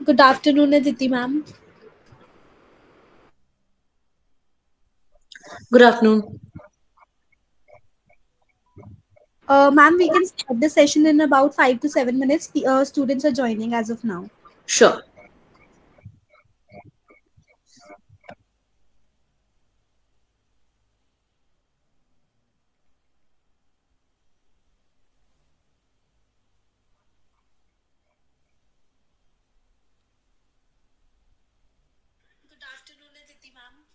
Good afternoon, Aditi ma'am. Good afternoon. Ma'am, we can start the session in about 5 to 7 minutes. The students are joining as of now. Sure. Good afternoon, Aditi ma'am.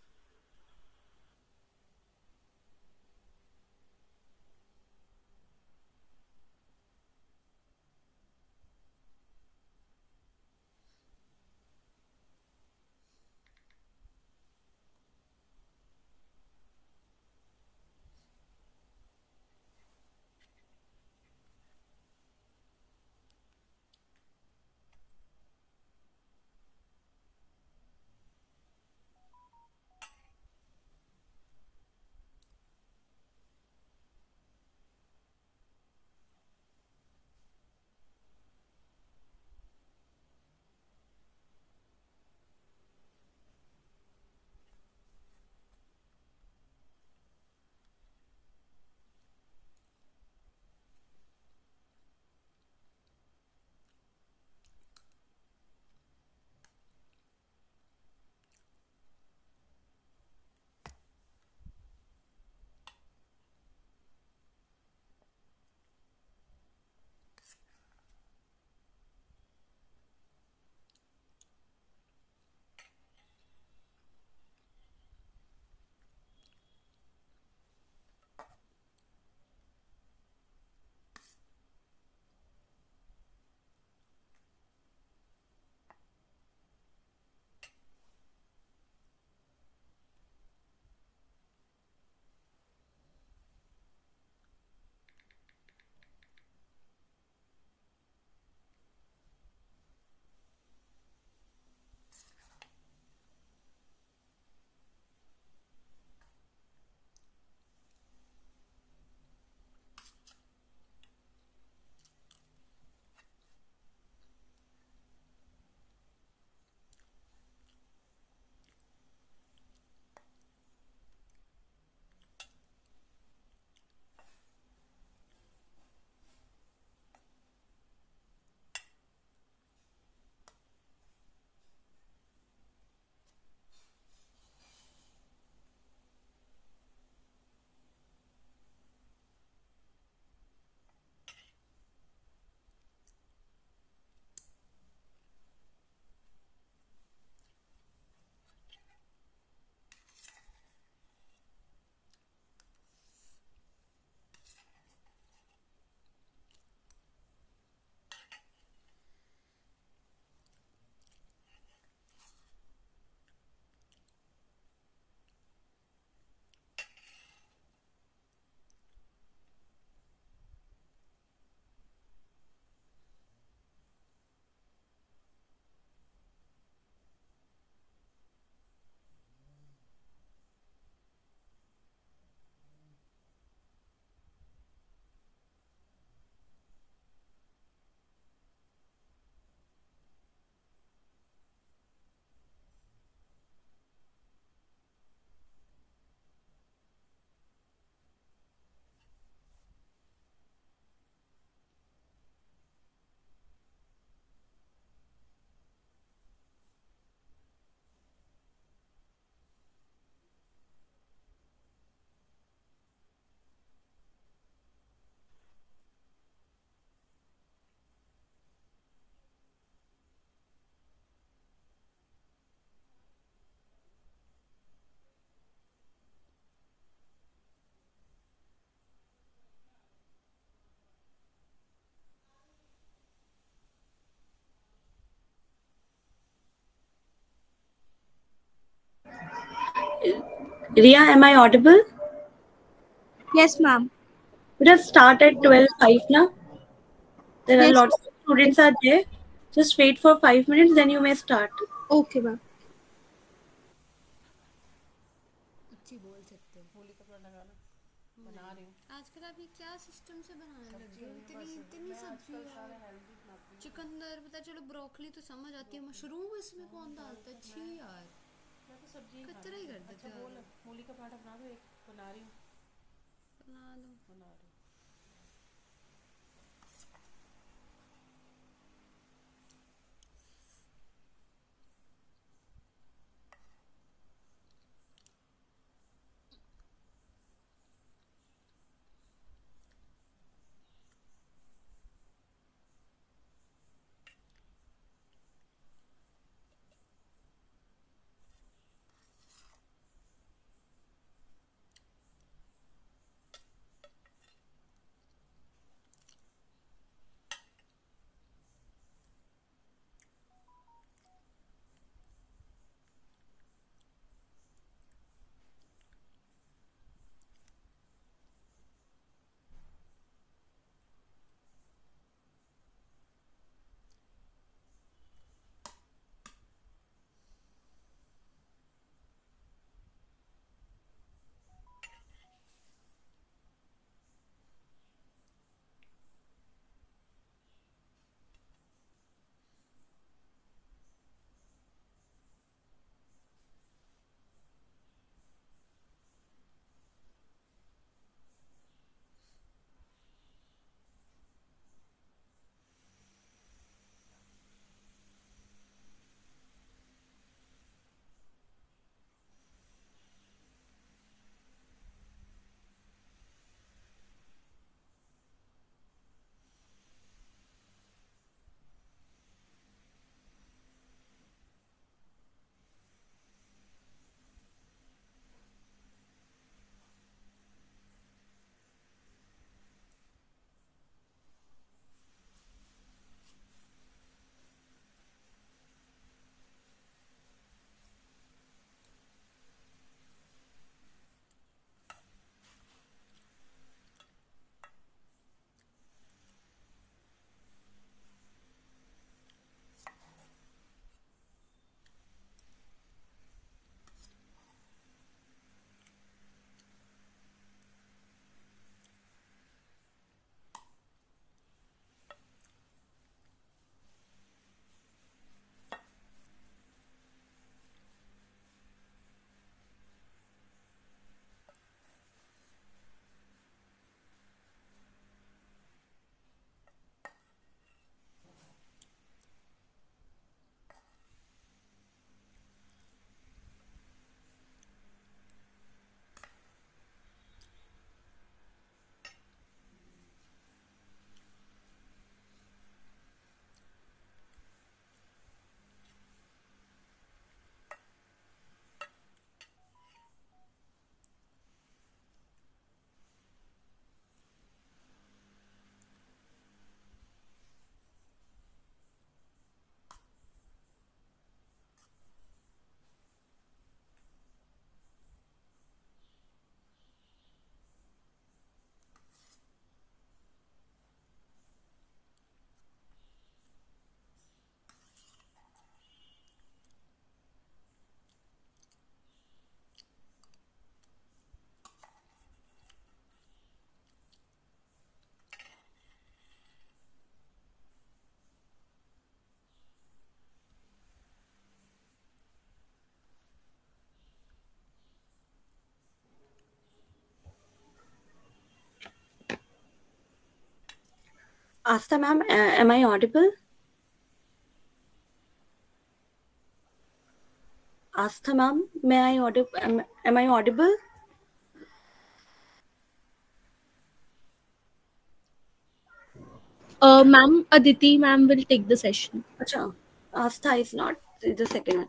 Ria, am I audible? Yes, ma'am. Let us start at 12:05 now. There are Yes. lots of students are there. Just wait for 5 minutes, then you may start. Okay, ma'am. अच्छी बोल सकते हो होली कपड़ा लगाना बना रही हूँ। आजकल आप ये क्या सिस्टम से बनाने लगी हो? इतनी इतनी सब्जियों यार चुकंदर पता चलो ब्रोकली तो समझ आती है मशरूम इसमें कौन डालता है छी यार मैं तो सब्जी कतरा ही कर देते अच्छा बोल यार मूली का पराठा बना दो, एक बना रही हूँ बना दो बना रही हूँ। Asta ma'am, am I audible? Asta ma'am, am I audible? Ma'am, Aditi ma'am will take the session. Acha, Asta is not the second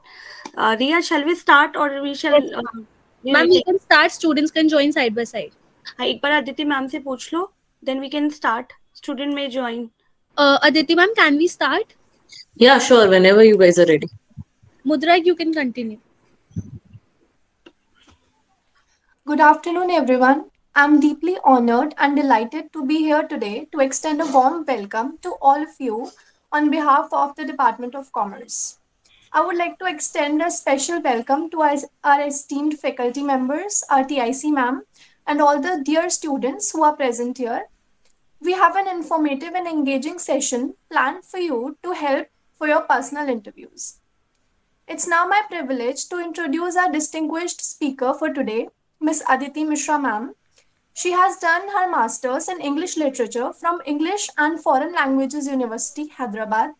one. Ria, shall we start or we shall? Yes, ma'am, we can start. Students can join side by side. हाँ एक बार Aditi ma'am से पूछ लो, then we can start. Student may join. Aditi ma'am, can we start? Yeah, sure. Whenever you guys are ready. Mudra, you can continue. Good afternoon, everyone. I'm deeply honored and delighted to be here today to extend a warm welcome to all of you on behalf of the Department of Commerce. I would like to extend a special welcome to our esteemed faculty members, our TIC ma'am, and all the dear students who are present here. We have an informative and engaging session planned for you to help for your personal interviews. It's now my privilege to introduce our distinguished speaker for today, Miss Aditi Mishra ma'am. She has done her masters in English literature from English and Foreign Languages University, Hyderabad.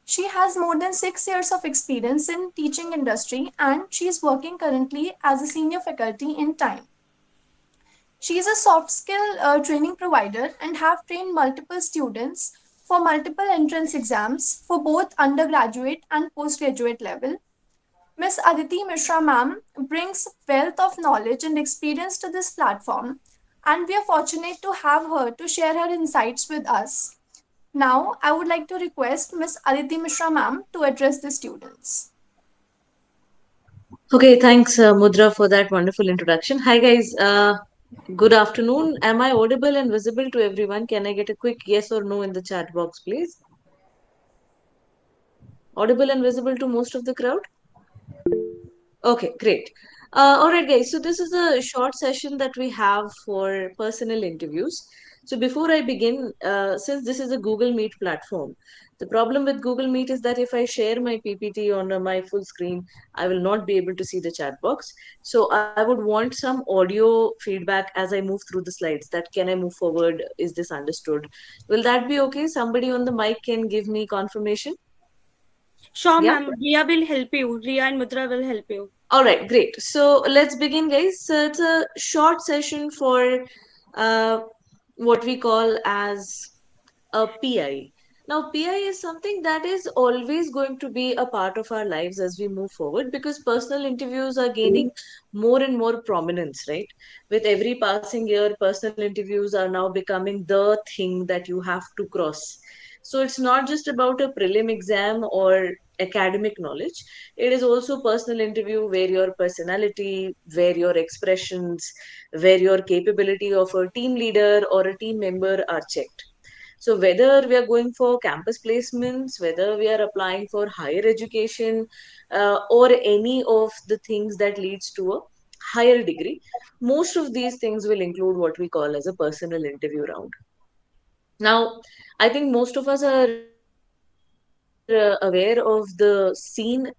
She has more than 6 years of experience in teaching industry and she is working currently as a senior faculty in time. She is a soft skill training provider and have trained multiple students for multiple entrance exams for both undergraduate and postgraduate level. Miss Aditi Mishra ma'am brings wealth of knowledge and experience to this platform, and we are fortunate to have her to share her insights with us. Now, I would like to request Miss Aditi Mishra ma'am to address the students. Okay, thanks, Mudra, for that wonderful introduction. Hi, guys. Good afternoon. Am I audible and visible to everyone? Can I get a quick yes or no in the chat box, please? Audible and visible to most of the crowd? Okay, great. All right, guys. So this is a short session that we have for personal interviews. So before I begin, since this is a Google Meet platform, the problem with Google Meet is that if I share my PPT on my full screen, I will not be able to see the chat box. So I would want some audio feedback as I move through the slides. That can I move forward? Is this understood? Will that be okay? Somebody on the mic can give me confirmation. Sure, Yeah. ma'am. Ria will help you. Ria and Mudra will help you. All right, great. So let's begin, guys. So it's a short session for uh, what we call as a PI. Now, PI is something that is always going to be a part of our lives as we move forward because personal interviews are gaining more and more prominence, right? With every passing year, personal interviews are now becoming the thing that you have to cross. So it's not just about a prelim exam or academic knowledge. It is also personal interview where your personality, where your expressions, where your capability of a team leader or a team member are checked. So whether we are going for campus placements, whether we are applying for higher education, or any of the things that leads to a higher degree, most of these things will include what we call as a personal interview round. Now, I think most of us are aware of the scene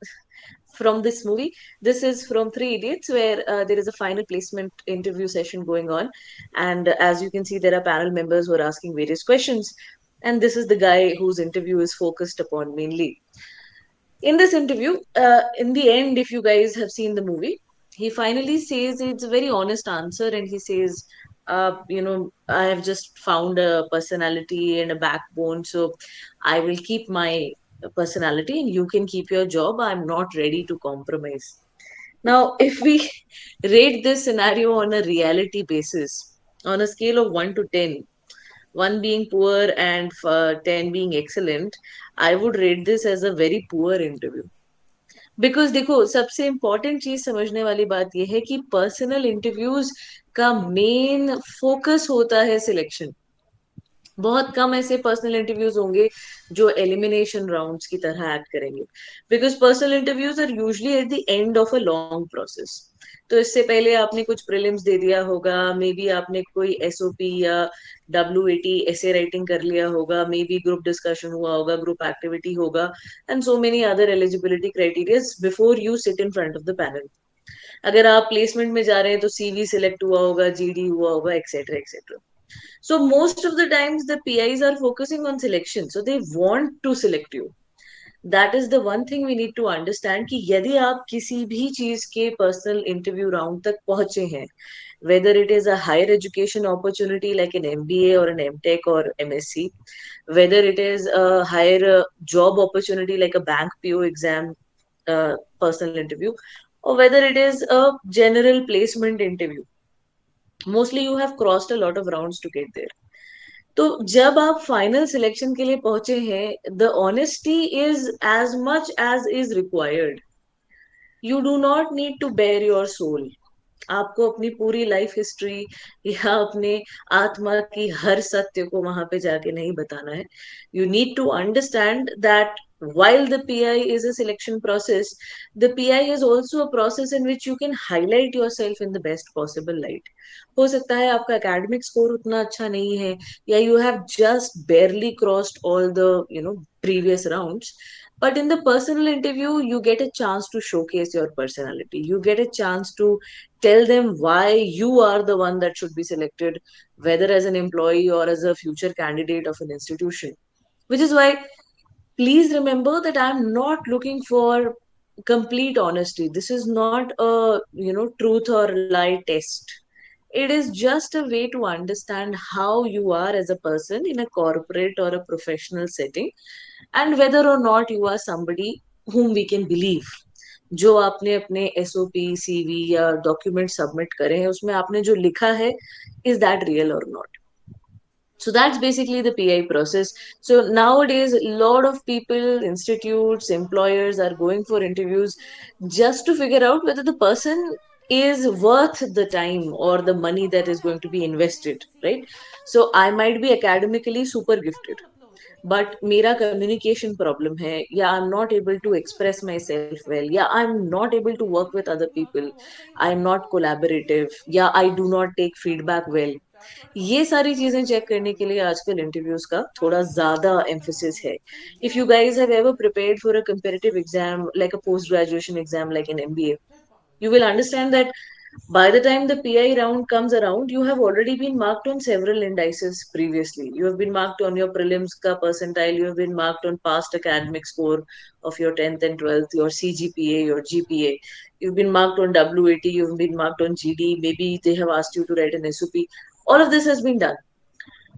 from this movie. This is from Three Idiots, where there is a final placement interview session going on. And as you can see, there are panel members who are asking various questions. And this is the guy whose interview is focused upon mainly. In this interview, in the end, if you guys have seen the movie, he finally says it's a very honest answer, and he says, I have just found a personality and a backbone, so I will keep my personality and you can keep your job. I'm not ready to compromise. Now, if we rate this scenario on a reality basis, on a scale of 1 to 10, 1 being poor and 10 being excellent, I would rate this as a very poor interview. Because देखो सबसे important चीज समझने वाली बात यह है कि personal interviews का मेन फोकस होता है सिलेक्शन. बहुत कम ऐसे पर्सनल इंटरव्यूज होंगे जो एलिमिनेशन राउंड्स की तरह एक्ट करेंगे because personal interviews are usually at the end of a long process. तो इससे पहले आपने कुछ प्रीलिम्स दे दिया होगा, मे बी आपने कोई एसओपी या WAT ऐसे राइटिंग कर लिया होगा, मे बी ग्रुप डिस्कशन हुआ होगा, ग्रुप एक्टिविटी होगा, and so many other eligibility criteria before you sit in front of the panel. अगर आप प्लेसमेंट में जा रहे हैं तो CV सिलेक्ट हुआ होगा, GD हुआ होगा, etcetera etcetera. So most of the times the PIs are focusing on selection. So they want to select you. That is the one thing we need to understand कि यदि आप किसी भी चीज के personal interview round तक पहुंचे हैं, whether it is a higher education opportunity like an MBA or an MTech or MSc, whether it is a higher job opportunity like a bank PO exam personal interview, or whether it is a general placement interview, mostly you have crossed a lot of rounds to get there. तो जब आप final selection के लिए पहुंचे हैं, the honesty is as much as is required. You do not need to bare your soul. आपको अपनी पूरी लाइफ हिस्ट्री या अपने आत्मा की हर सत्य को वहां पे जाके नहीं बताना है. You need to understand that while the PI is a selection process, the PI is also a process in which you can highlight yourself in the best possible light. हो सकता है आपका academic score उतना अच्छा नहीं है, या you have just barely crossed all the previous rounds. But in the personal interview, you get a chance to showcase your personality. You get a chance to tell them why you are the one that should be selected, whether as an employee or as a future candidate of an institution. Which is why, please remember that I'm not looking for complete honesty. This is not a truth or lie test. It is just a way to understand how you are as a person in a corporate or a professional setting, and whether or not you are somebody whom we can believe. जो आपने अपने SOP, CV या document submit करे हैं, उसमें आपने जो लिखा है, is that real or not? So that's basically the PI process. So nowadays, a lot of people, institutes, employers are going for interviews just to figure out whether the person is worth the time or the money that is going to be invested, right? So I might be academically super gifted, but मेरा communication problem है, या I'm not able to express myself well, या I'm not able to work with other people, I'm not collaborative, या I do not take feedback well. ये सारी चीजें check करने के लिए आजकल इंटरव्यूज का थोड़ा ज्यादा एम्फोसिस है. If you guys have ever prepared for a comparative exam like a post graduation exam like an MBA, you will understand that by the time the PI round comes around, you have already been marked on several indices previously. You have been marked on your prelims ka percentile, you have been marked on past academic score of your 10th and 12th, your CGPA, your GPA. You've been marked on WAT, you've been marked on GD, maybe they have asked you to write an SOP. All of this has been done.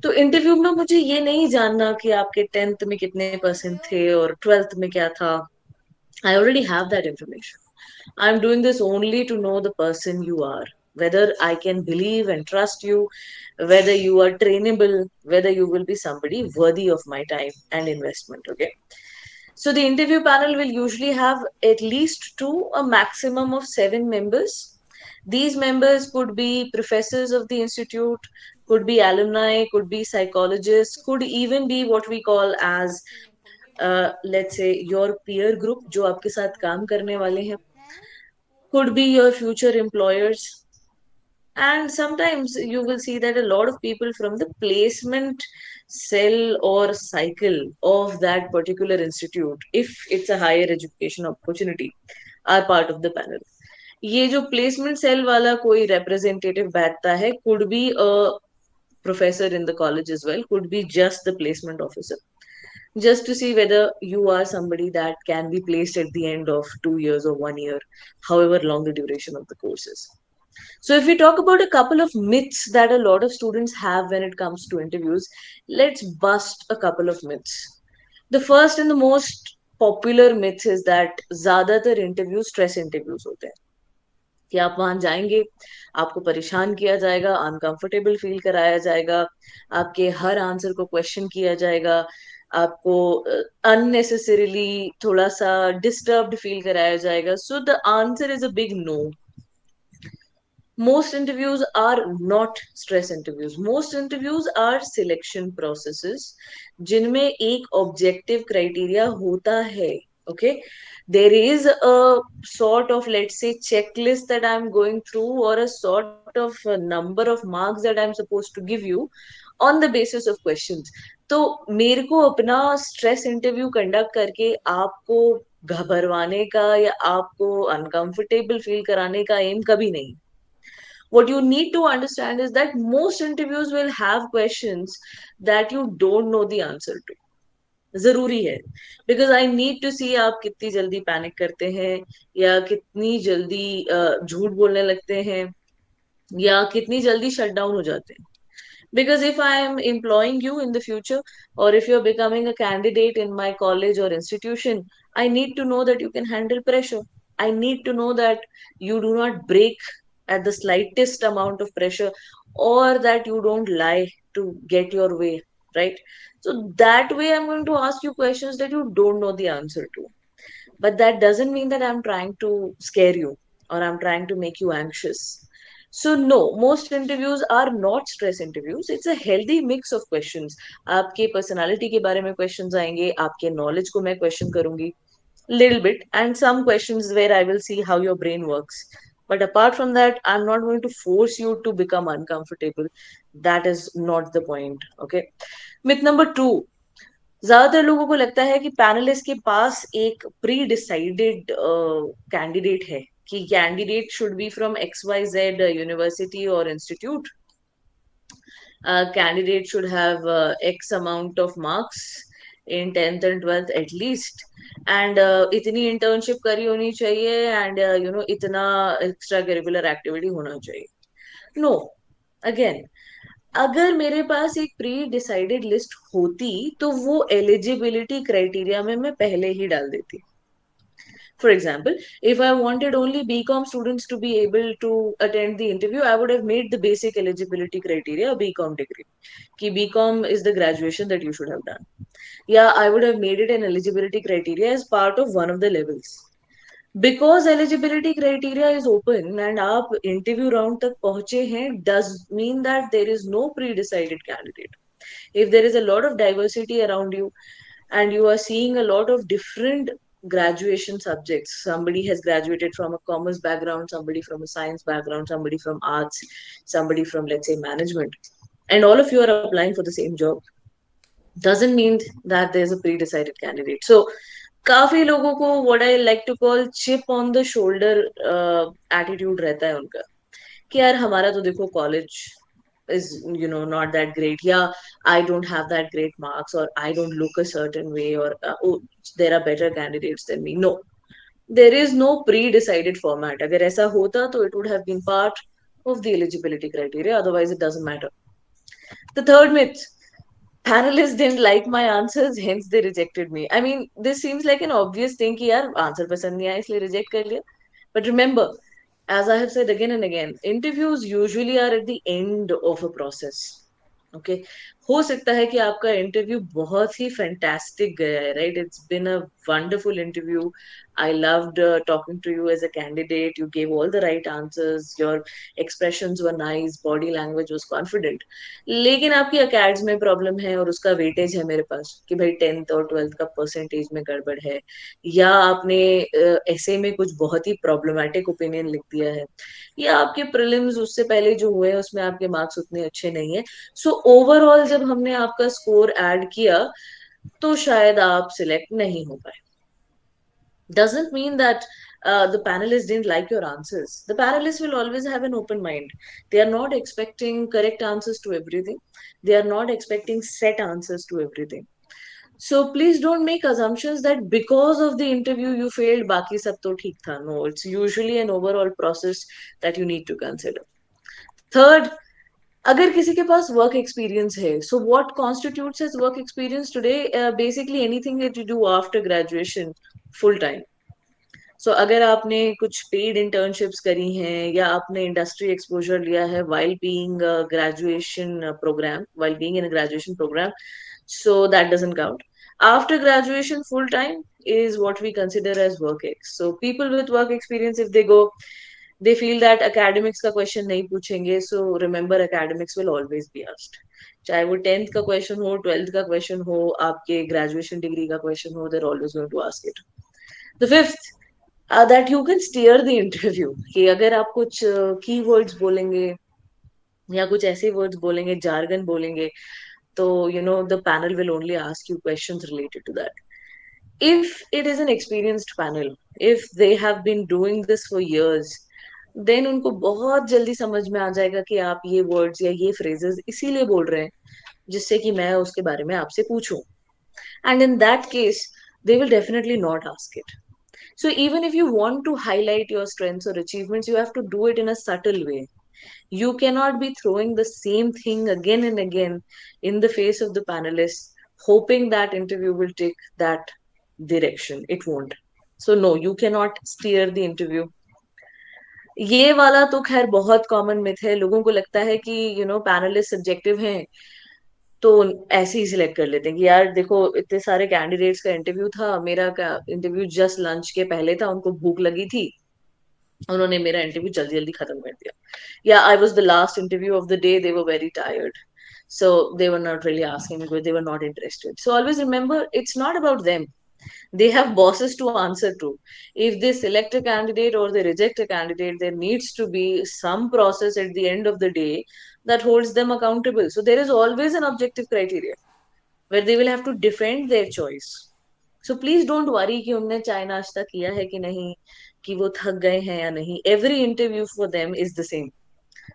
तो interview में मुझे ये नहीं जानना कि आपके 10th में कितने परसेंट थे और 12th में क्या था. I already have that information. I'm doing this only to know the person you are, whether I can believe and trust you, whether you are trainable, whether you will be somebody worthy of my time and investment. Okay. So the interview panel will usually have at least two, a maximum of 7 members. These members could be professors of the institute, could be alumni, could be psychologists, could even be what we call as let's say your peer group जो आपके साथ काम करने वाले हैं, could be your future employers. And sometimes you will see that a lot of people from the placement cell or cycle of that particular institute, if it's a higher education opportunity, are part of the panel. ये जो placement cell वाला कोई representative बैठता है could be a professor in the college as well, could be just the placement officer, just to see whether you are somebody that can be placed at the end of 2 years or 1 year, however long the duration of the course is. So, if we talk about a couple of myths that a lot of students have when it comes to interviews, let's bust a couple of myths. The first and the most popular myth is that ज्यादातर interview stress interviews होते हैं, कि आप वहां जाएंगे, आपको परेशान किया जाएगा, अनकंफर्टेबल फील कराया जाएगा, आपके हर आंसर को क्वेश्चन किया जाएगा, आपको अननेसेसरीली थोड़ा सा डिस्टर्ब्ड फील कराया जाएगा. So the answer is a big no. Most interviews are not stress interviews. Most interviews are selection processes जिनमें एक objective criteria होता है. Okay, there is a sort of, let's say, checklist that I'm going through, or a sort of a number of marks that I'm supposed to give you on the basis of questions. तो मेरे को अपना stress interview conduct करके आपको घबरवाने का या आपको uncomfortable feel कराने का aim कभी नहीं. What you need to understand is that most interviews will have questions that you don't know the answer to. जरूरी है, बिकॉज आई नीड टू सी आप कितनी जल्दी पैनिक करते हैं, या कितनी जल्दी झूठ बोलने लगते हैं, या कितनी जल्दी शट डाउन हो जाते हैं. Because if I am employing you in the future, or if you're becoming a candidate in my college or institution, I need to know that you can handle pressure. I need to know that you do not break at the slightest amount of pressure, or that you don't lie to get your way, right? So that way I'm going to ask you questions that you don't know the answer to. But that doesn't mean that I'm trying to scare you or I'm trying to make you anxious. So no, most interviews are not stress interviews. It's a healthy mix of questions. आपके personality के बारे में questions आएंगे, आपके knowledge को मैं question करूंगी little bit, and some questions where I will see how your brain works. But apart from that, I'm not going to force you to become uncomfortable. That is not the point. Okay. Myth number 2. ज्यादातर लोगों को लगता है कि panelist के पास एक pre decided candidate है, कि candidate should be from XYZ university और institute, candidate should have X amount of marks in 10th and 12th at least, and इतनी internship करी होनी चाहिए, and इतना extra curricular activity होना चाहिए. No, again, अगर मेरे पास एक प्री डिसाइडेड लिस्ट होती तो वो एलिजिबिलिटी क्राइटेरिया में मैं पहले ही डाल देती. For example, if I wanted only BCom students to be able to attend the interview, I would have made the basic eligibility criteria a BCom degree. Ki BCom is the graduation that you should have done. Yeah, I would have made it an eligibility criteria as part of one of the levels. Because eligibility criteria is open and आप interview round तक पहुंचे हैं, does mean that there is no pre-decided candidate. If there is a lot of diversity around you and you are seeing a lot of different graduation subjects, somebody has graduated from a commerce background, somebody from a science background, somebody from arts, somebody from, let's say, management, and all of you are applying for the same job, doesn't mean that there's a pre-decided candidate. So काफी लोगों को what I like to call chip on the shoulder attitude रहता है उनका, कि यार हमारा तो देखो college is not that great, yeah, I don't have that great marks, or I don't look a certain way, or oh, there are better candidates than me. No, there is no pre-decided format. अगर ऐसा होता तो it would have been part of the eligibility criteria, otherwise it doesn't matter. The third myth: panelists didn't like my answers, hence they rejected me. I mean, this seems like an obvious thing कि यार answer पसंद नहीं आया इसलिए reject कर लिया. But remember, as I have said again and again, interviews usually are at the end of a process. Okay, हो सकता है कि आपका इंटरव्यू बहुत ही फैंटास्टिक गया है, right? It's been a wonderful interview. I loved talking to you as a candidate. You gave all the right answers, your expressions were nice, body language was confident. लेकिन आपकी अकेड्स में प्रॉब्लम है और उसका weightage है मेरे पास कि भाई 10th और 12th का परसेंटेज में गड़बड़ है, या आपने ऐसे में कुछ बहुत ही प्रॉब्लमैटिक ओपिनियन लिख दिया है, या आपके प्रीलिम्स उससे पहले जो हुए हैं उसमें आपके मार्क्स उतने अच्छे नहीं है. सो ओवरऑल जब हमने आपका स्कोर ऐड किया तो शायद आप सिलेक्ट नहीं हो पाए. Doesn't mean that the panelists didn't like your answers. The panelists will always have an open mind. They are not expecting correct answers to everything. They are not expecting set answers to everything. So please don't make assumptions that because of the interview you failed, baki sab to theek tha. No, it's usually an overall process that you need to consider. Third, अगर किसी के पास work experience है, so what constitutes as work experience today? Basically anything that you do after graduation full time. So अगर आपने कुछ paid internships करी हैं या आपने इंडस्ट्री एक्सपोजर लिया है while being a graduation program, while being in a graduation program, so that doesn't count. After graduation, full time is what we consider as work ex. So people with work experience, if they go, they feel that academics का question नहीं पूछेंगे. So remember, academics will always be asked. चाहे वो 10th का question हो, 12th का question हो, आपके graduation degree का question हो, they're always going to ask it. The fifth, that you can steer the interview. कि अगर आप कुछ keywords बोलेंगे या कुछ ऐसे words बोलेंगे, jargon बोलेंगे, तो the panel will only ask you questions related to that. If it is an experienced panel, if they have been doing this for years, then उनको बहुत जल्दी समझ में आ जाएगा कि आप ये वर्ड्स या ये फ्रेजेस इसीलिए बोल रहे हैं जिससे कि मैं उसके बारे में आपसे पूछूं. And in that case, they will definitely not ask it. So even if you want to highlight your strengths or achievements, you have to do it in a subtle way. You cannot be throwing the same thing again and again in the face of the panelists, hoping that interview will take that direction. It won't. So no, you cannot steer the interview. ये वाला तो खैर बहुत common myth है. लोगों को लगता है कि पैनलिस्ट सब्जेक्टिव हैं तो ऐसे ही सिलेक्ट कर लेते हैं कि यार देखो इतने सारे कैंडिडेट्स का इंटरव्यू था, मेरा इंटरव्यू जस्ट लंच के पहले था, उनको भूख लगी थी उन्होंने मेरा इंटरव्यू जल्दी जल्दी खत्म कर दिया. Yeah, I was the last interview of the day. They were very tired. So they were not really asking me because they were not interested. So always remember, it's not about them. They have bosses to answer to. If they select a candidate or they reject a candidate, there needs to be some process at the end of the day that holds them accountable. So there is always an objective criteria where they will have to defend their choice. So please don't worry कि उनने चाय नाश्ता किया है कि नहीं, कि वो थक गए हैं या नहीं. Every interview for them is the same.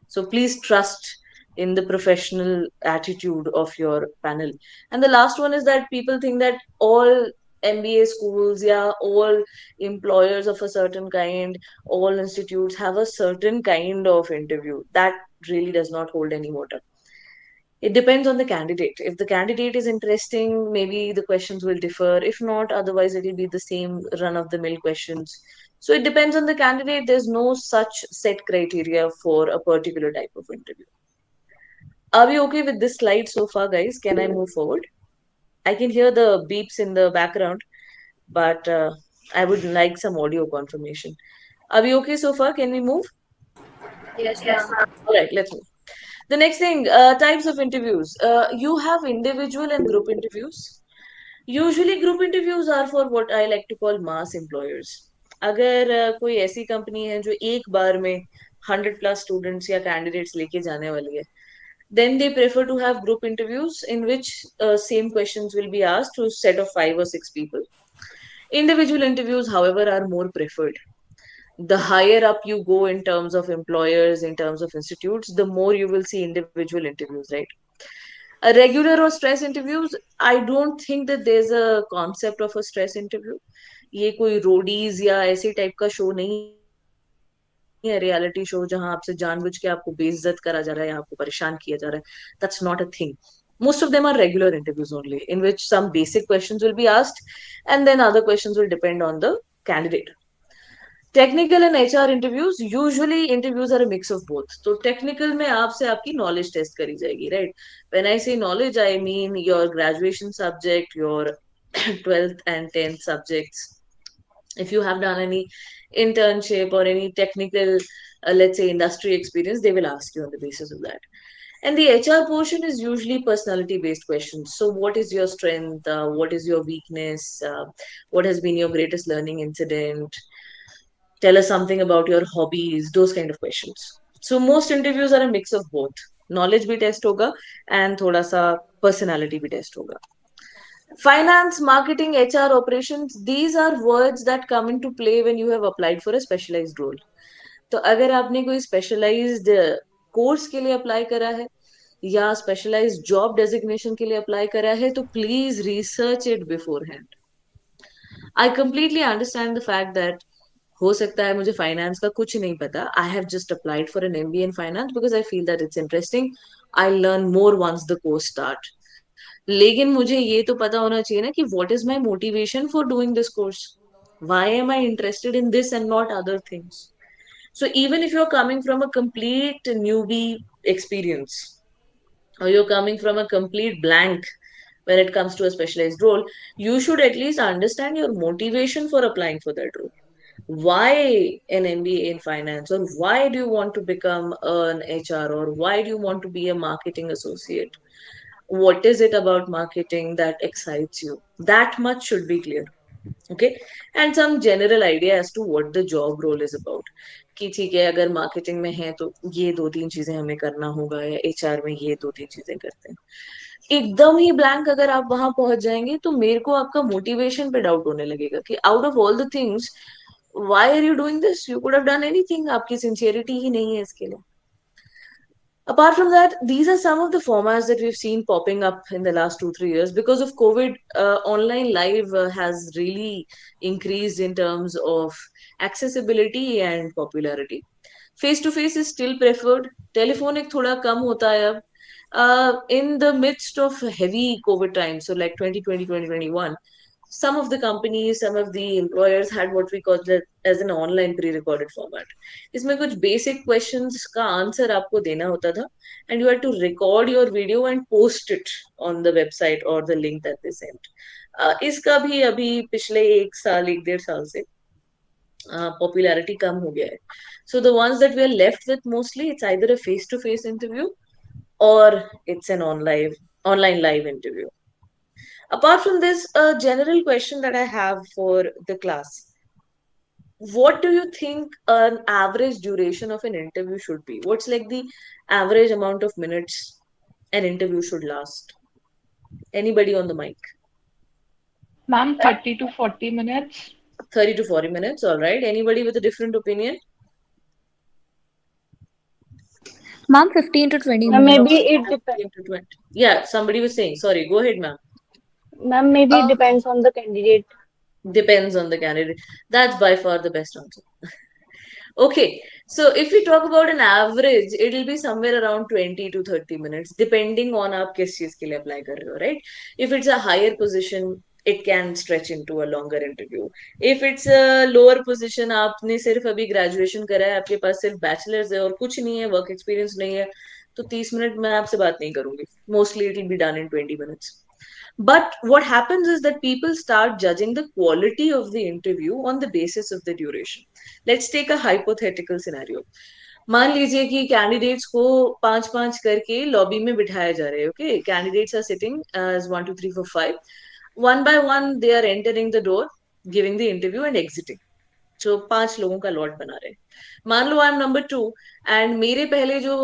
So please trust in the professional attitude of your panel. And the last one is that people think that all MBA schools, yeah, all employers of a certain kind, all institutes have a certain kind of interview. That really does not hold any water. It depends on the candidate. If the candidate is interesting, maybe the questions will differ. If not, otherwise it will be the same run of the mill questions. So it depends on the candidate. There's no such set criteria for a particular type of interview. Are we okay with this slide so far, guys? Can I move forward? I can hear the beeps in the background, but I would like some audio confirmation. Are we okay so far? Can we move? Yes, ma'am. All right, let's move. The next thing, types of interviews. You have individual and group interviews. Usually group interviews are for what I like to call mass employers. अगर कोई ऐसी company है जो एक बार में 100+ students या candidates लेके जाने वाली है, then they prefer to have group interviews in which same questions will be asked to a set of 5 or 6 people. Individual interviews, however, are more preferred. The higher up you go in terms of employers, in terms of institutes, the more you will see individual interviews, right? A regular or stress interviews, I don't think that there's a concept of a stress interview. ये कोई Roadies या ऐसे type का show नहीं है, reality show जहां आपसे जानबूझ के आपको बेइज्जत करा जा रहा है या आपको परेशान किया जा रहा है. That's not a thing. Most of them are regular interviews only, in which some basic questions will be asked, and then other questions will depend on the candidate. Technical and HR interviews, usually interviews are a mix of both. तो technical में आपसे आपकी knowledge test करी जाएगी, right? When I से knowledge, I mean your graduation subject, your 12th and 10th subjects. If you have done any internship or any technical, let's say, industry experience, they will ask you on the basis of that. And the HR portion is usually personality based questions. So what is your strength? What is your weakness? What has been your greatest learning incident? Tell us something about your hobbies, those kind of questions. So most interviews are a mix of both. Knowledge bhi test hoga and thoda sa personality bhi test hoga. Finance, marketing, HR, operations, these are words that come into play when you have applied for a specialized role. तो अगर आपने कोई specialised course के लिए apply करा है या specialised job designation के लिए अप्लाई करा है, तो please research it beforehand. I completely understand the fact that हो सकता है मुझे फाइनेंस का कुछ नहीं पता. I have just applied for an MBA in finance because I feel that it's interesting. I learn more once the course start. लेकिन मुझे ये तो पता होना चाहिए ना कि what is my motivation for doing this course. Why am I interested in this and not other things. So even if you're coming from a complete newbie experience, or you're coming from a complete blank when it comes to a specialized role, you should at least understand your motivation for applying for that role. Why an MBA in finance, or why do you want to become an HR, or why do you want to be a marketing associate? What is it about marketing that excites you? That much should be clear. Okay, and some general idea as to what the job role is about. कि ठीक है, अगर marketing में है तो ये 2-3 चीजें हमें करना होगा, या एचआर में ये 2-3 चीजें करते हैं. एकदम ही ब्लैंक अगर आप वहां पहुंच जाएंगे तो मेरे को आपका मोटिवेशन पे डाउट होने लगेगा कि out of all the things, why are you doing this? You could have done anything. आपकी सिंसियरिटी ही नहीं है इसके लिए. Apart from that, these are some of the formats that we've seen popping up in the last 2-3 years. Because of COVID, online live has really increased in terms of accessibility and popularity. Face to face is still preferred. Telephonic thoda kam hota hai ab. In the midst of heavy COVID times, so like 2020, 2021, some of the companies, some of the employers had what we call it as an online pre-recorded format. इसमें कुछ basic questions का answer आपको देना होता था, and you had to record your video and post it on the website or the link that they sent. इसका भी अभी पिछले 1 साल 1-1.5 साल से पॉपुलैरिटी कम हो गया है. So the ones that we are left with mostly, it's either a face-to-face interview or it's an online live interview. Apart from this, a general question that I have for the class. What do you think an average duration of an interview should be? What's like the average amount of minutes an interview should last? Anybody on the mic? Ma'am, 30 to 40 minutes. 30 to 40 minutes, all right. Anybody with a different opinion? Ma'am, 15 to 20 Maybe minutes. it depends. 15 to 20. Yeah, somebody was saying. Sorry, go ahead, ma'am. Ma'am, maybe it Uh, depends on the candidate. Depends on the candidate. That's by far the best answer. Okay, so if we talk about an average, it'll be somewhere around 20 to 30 minutes, depending on आप किस चीज के लिए apply कर रहे हो, right? If it's a higher position, it can stretch into a longer interview. If it's a lower position, आपने सिर्फ अभी graduation करा है, आपके पास सिर्फ bachelor's है और कुछ नहीं है, work experience नहीं है, तो 30 मिनट मैं आपसे बात नहीं करूंगी. Mostly it will be done in 20 minutes. But what happens is that people start judging the quality of the interview on the basis of the duration. Let's take a hypothetical scenario. मान लीजिए कि candidates को पांच पांच करके lobby में बिठाया जा रहा है. Okay, candidates are sitting as 1 2 3 4 5. One by one they are entering the door, giving the interview and exiting. जो 5 लोगों का लॉट बना रहे हैं. मान लो आई एम नंबर 2 एंड मेरे पहले जो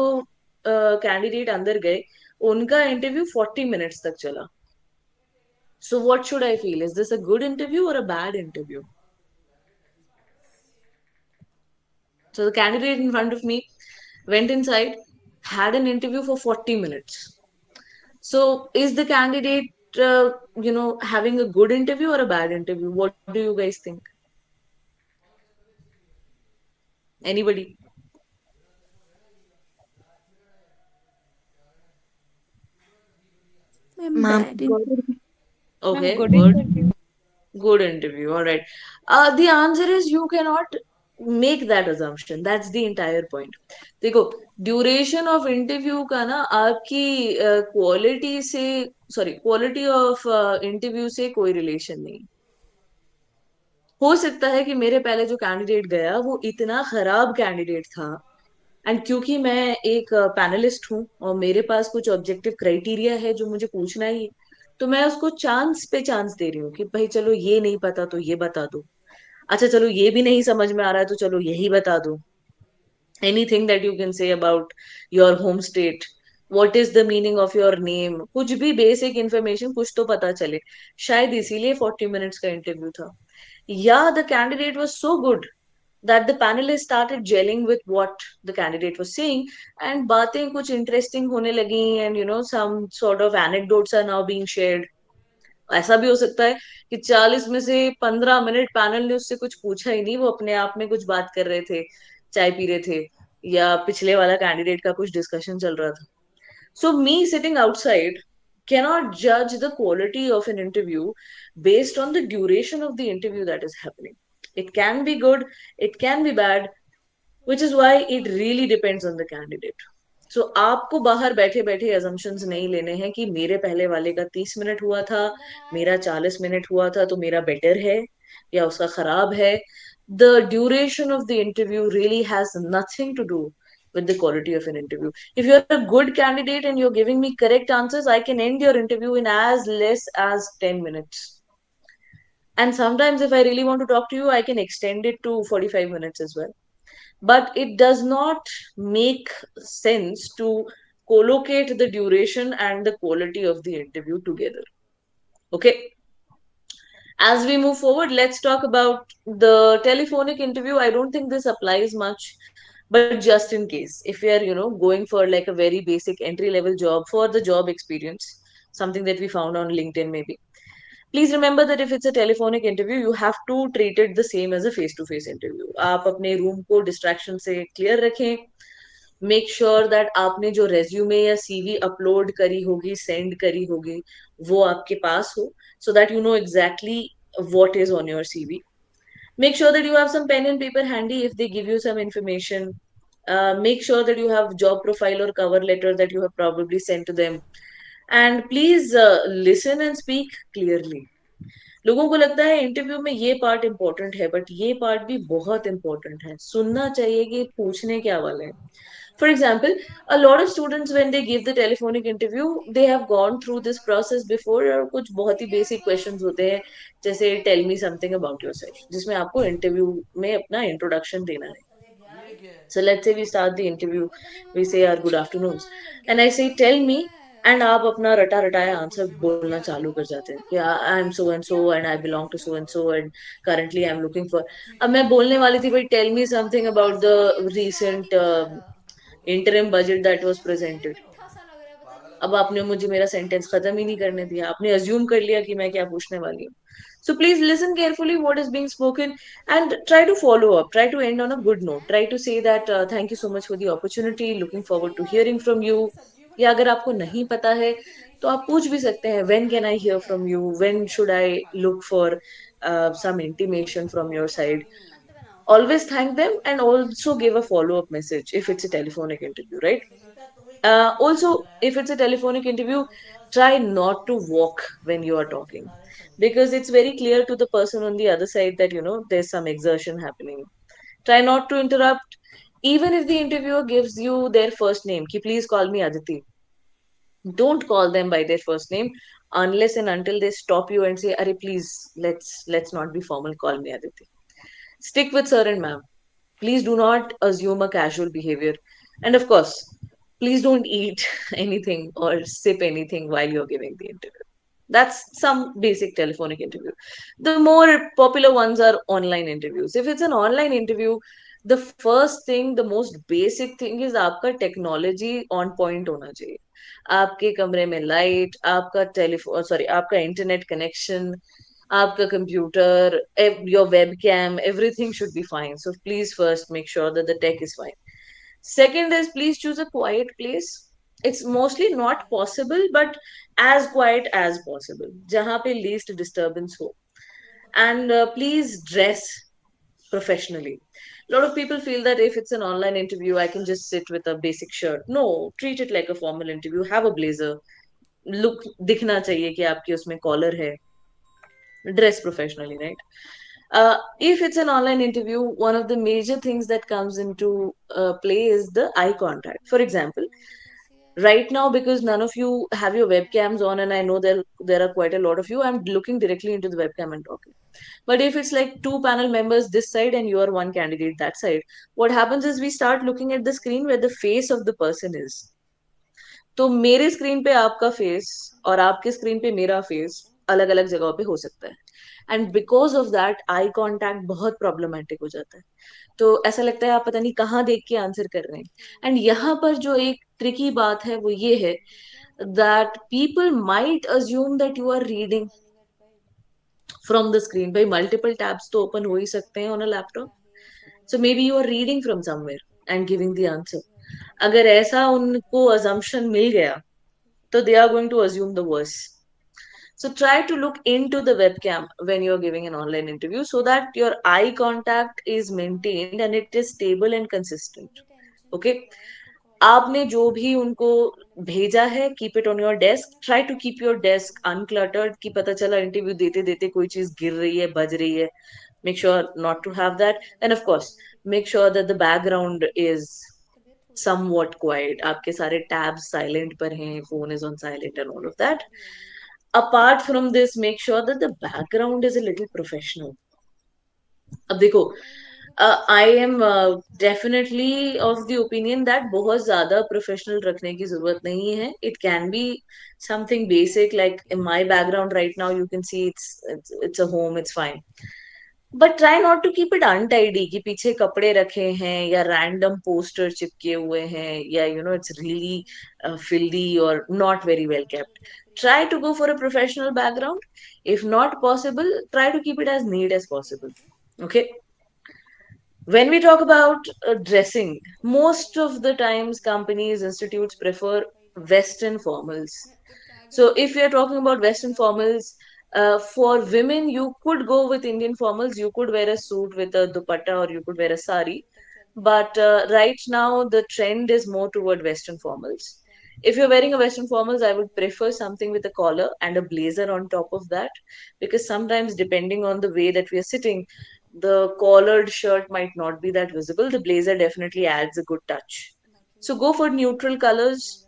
कैंडिडेट अंदर गए उनका इंटरव्यू 40 मिनट्स तक चला. So what should I feel? Is this a good interview or a bad interview? So the candidate in front of me went inside, had an interview for 40 minutes. So is the candidate, having a good interview or a bad interview? What do you guys think? Anybody? Ma'am, Okay, Good good. interview. Good interview. All right. The answer is you cannot make that assumption. That's the entire point. देखो, duration of interview का ना आपकी quality of interview से कोई relation नहीं. हो सकता है कि मेरे पहले जो कैंडिडेट गया वो इतना खराब कैंडिडेट था, एंड क्योंकि मैं एक पैनलिस्ट हूँ और मेरे पास कुछ ऑब्जेक्टिव क्राइटेरिया है जो मुझे पूछना ही, तो मैं उसको चांस पे चांस दे रही हूँ कि भाई चलो ये नहीं पता तो ये बता दो, अच्छा चलो ये भी नहीं समझ में आ रहा है तो चलो यही बता दो. Anything that you can say about your home state, what is the meaning of your name, कुछ भी बेसिक इंफॉर्मेशन कुछ तो पता चले. शायद इसीलिए 40 मिनट्स का इंटरव्यू था. या the candidate was so good that the panelists started gelling with what the candidate was saying, and बातें कुछ interesting होने लगी, and some sort of anecdotes are now being shared. ऐसा भी हो सकता है कि 40 में से 15 मिनट पैनल ने उससे कुछ पूछा ही नहीं, वो अपने आप में कुछ बात कर रहे थे, चाय पी रहे थे, या पिछले वाला कैंडिडेट का कुछ डिस्कशन चल रहा था. So me sitting outside cannot judge the quality of an interview based on the duration of the interview that is happening. It can be good, it can be bad, which is why it really depends on the candidate. So आपको बाहर बैठे बैठे assumptions नहीं लेने हैं कि मेरे पहले वाले का 30 मिनट हुआ था, मेरा 40 मिनट हुआ था तो मेरा बेटर है या उसका खराब है. The duration of the interview really has nothing to do with the quality of an interview. If you're a good candidate and you're giving me correct answers, I can end your interview in as less as 10 minutes. And sometimes if I really want to talk to you, I can extend it to 45 minutes as well. But it does not make sense to collocate the duration and the quality of the interview together. Okay. As we move forward, let's talk about the telephonic interview. I don't think this applies much, but just in case, if we are, going for like a very basic entry level job for the job experience, something that we found on LinkedIn maybe. Please remember that if it's a telephonic interview, you have to treat it the same as a face-to-face interview. आप अपने room को distraction से clear रखें. Make sure that आपने जो resume या CV upload करी होगी, send करी होगी, वो आपके पास हो, so that you know exactly what is on your CV. Make sure that you have some pen and paper handy if they give you some information. Make sure that you have job profile or cover letter that you have probably sent to them. And please listen and speak clearly. लोगों को लगता है interview में ये part important है, but ये part भी बहुत इम्पोर्टेंट है. सुनना चाहिए कि पूछने क्या वाले हैं. For example, a lot of students when they give the telephonic interview, they have gone through this process before. और कुछ बहुत ही basic questions होते हैं, जैसे tell me something about yourself, जिसमें आपको interview में अपना introduction देना है. So let's say we start the interview, we say our good afternoons, and I say tell me, and आप अपना रटा रटाया आंसर बोलना चालू कर जाते हैं कि I am so and I belong to so and currently I am looking for. अब मैं बोलने वाली थी भाई tell me something about the recent interim budget that was presented. अब आपने मुझे मेरा सेंटेंस खत्म ही नहीं करने दिया, आपने अज्यूम कर लिया कि मैं क्या पूछने वाली हूँ. So please listen carefully what is being spoken and try to follow up. Try to end on a good note. Try to say that thank you so much for the opportunity. Looking forward to hearing from you. या अगर आपको नहीं पता है तो आप पूछ भी सकते हैं when can I hear from you? When should I look for some intimation from your side? Always thank them and also give a follow-up message if it's a telephonic interview, right? Also, if it's a telephonic interview, try not to walk when you are talking because it's very clear to the person on the other side that there's some exertion happening. Try not to interrupt. Even if the interviewer gives you their first name, ki please call me Aditi. Don't call them by their first name unless and until they stop you and say, "Arey, please, let's not be formal. Call me Aditi." Stick with sir and ma'am. Please do not assume a casual behavior. And of course, please don't eat anything or sip anything while you're giving the interview. That's some basic telephonic interview. The more popular ones are online interviews. If it's an online interview, the first thing, the most basic thing is आपका technology on point होना चाहिए. आपके कमरे में light, आपका telephone sorry आपका internet connection, आपका computer, your webcam, everything should be fine. So please first make sure that the tech is fine. Second is please choose a quiet place. It's mostly not possible, but as quiet as possible. जहाँ पे least disturbance हो. And please dress professionally. A lot of people feel that if it's an online interview, I can just sit with a basic shirt. No, treat it like a formal interview. Have a blazer. Look, दिखना चाहिए कि आपकी उसमें collar है. Dress professionally, right? If it's an online interview, one of the major things that comes into play is the eye contact. For example, right now, because none of you have your webcams on, and I know there are quite a lot of you, I'm looking directly into the webcam and talking. But if it's like two panel members this side and you are one candidate that side, what happens is we start looking at the screen where the face of the person is. तो मेरे screen पे आपका face और आपके screen पे मेरा face अलग अलग जगहों पे हो सकता है. And because of that eye contact बहुत प्रॉब्लमेटिक हो जाता है. तो ऐसा लगता है आप पता नहीं कहाँ देख के आंसर कर रहे हैं. एंड यहाँ पर जो एक ट्रिकी बात है वो ये है that people might assume that you are reading from the screen. भाई मल्टीपल टैब्स तो ओपन हो ही सकते हैं on a laptop. So maybe you are reading from somewhere and giving the answer. अगर ऐसा उनको assumption मिल गया तो they are going to assume the worst. So try to look into the webcam when you're giving an online interview so that your eye contact is maintained and it is stable and consistent. Okay? आपने जो भी उनको भेजा है keep it on your desk. Try to keep your desk uncluttered कि पता चला interview देते देते कोई चीज गिर रही है, बज रही है. Make sure not to have that. And of course, make sure that the background is somewhat quiet. आपके सारे tabs silent पर हैं, phone is on silent and all of that. Apart from this, make sure that the background is a little professional. अब देखो, I am definitely of the opinion that बहुत ज़्यादा professional रखने की ज़रूरत नहीं है. It can be something basic, like in my background right now, you can see it's a home, it's fine. But try not to keep it untidy कि पीछे कपड़े रखे हैं या रैंडम पोस्टर चिपके हुए हैं या इट्स रियली फिल्दी और not very well kept. Try to go for a professional background. If not possible, try to keep it as neat as possible. Okay. When we talk about dressing, most of the times companies, institutes prefer Western formals. So if we are talking about Western formals, for women, you could go with Indian formals. You could wear a suit with a dupatta or you could wear a sari. But right now, the trend is more toward Western formals. If you're wearing a Western formals, I would prefer something with a collar and a blazer on top of that, because sometimes, depending on the way that we are sitting, the collared shirt might not be that visible. The blazer definitely adds a good touch. So go for neutral colors.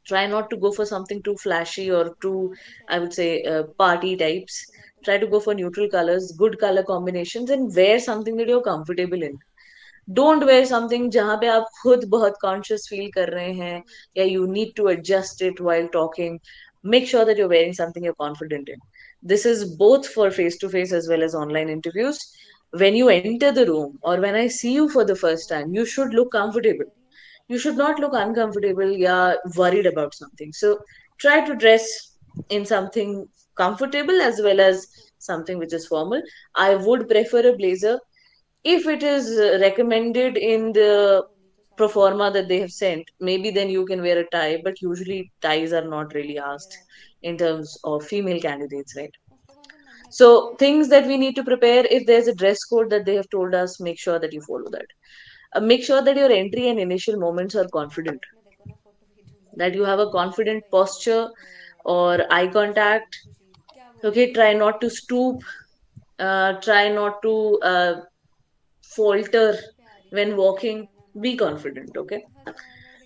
Try not to go for something too flashy or too, I would say, party types. Try to go for neutral colors, good color combinations, and wear something that you're comfortable in. Don't wear something जहां पे आप खुद बहुत conscious feel कर रहे हैं या you need to adjust it while talking. Make sure that you're wearing something you're confident in. This is both for face to face as well as online interviews. When you enter the room or when I see you for the first time, you should look comfortable. You should not look uncomfortable, yeah, worried about something. So try to dress in something comfortable as well as something which is formal. I would prefer a blazer if it is recommended in the pro forma that they have sent. Maybe then you can wear a tie, but usually ties are not really asked in terms of female candidates, right? So things that we need to prepare, if there's a dress code that they have told us, make sure that you follow that. Make sure that your entry and initial moments are confident, that you have a confident posture or eye contact. Okay, try not to stoop, try not to falter when walking. Be confident, okay?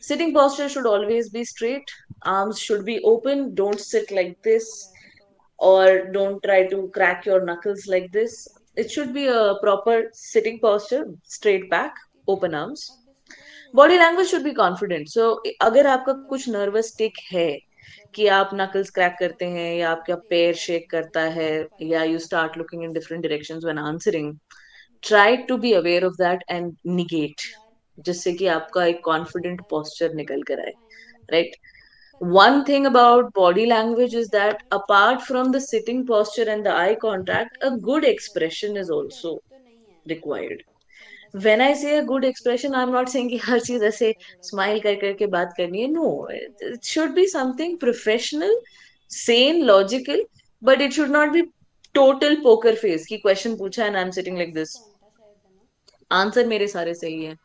Sitting posture should always be straight. Arms should be open. Don't sit like this, or don't try to crack your knuckles like this. It should be a proper sitting posture, straight back, open arms. Body language should be confident. So अगर आपका कुछ nervous टिक है कि आप knuckles crack करते हैं या आपका पैर शेक करता है या you start looking in different directions when answering, try to be aware of that and negate, जिससे कि आपका एक कॉन्फिडेंट पोस्चर निकल कर आए, right? One thing about body language is that apart from the sitting posture and the eye contact, a good expression is also required. When I say a good expression, I'm not saying कि हर चीज ऐसे smile कर करके बात करनी है. No, it should be something professional, sane, logical, but it should not be total poker face कि question पूछा and I'm sitting like this. Answer मेरे सारे सही है,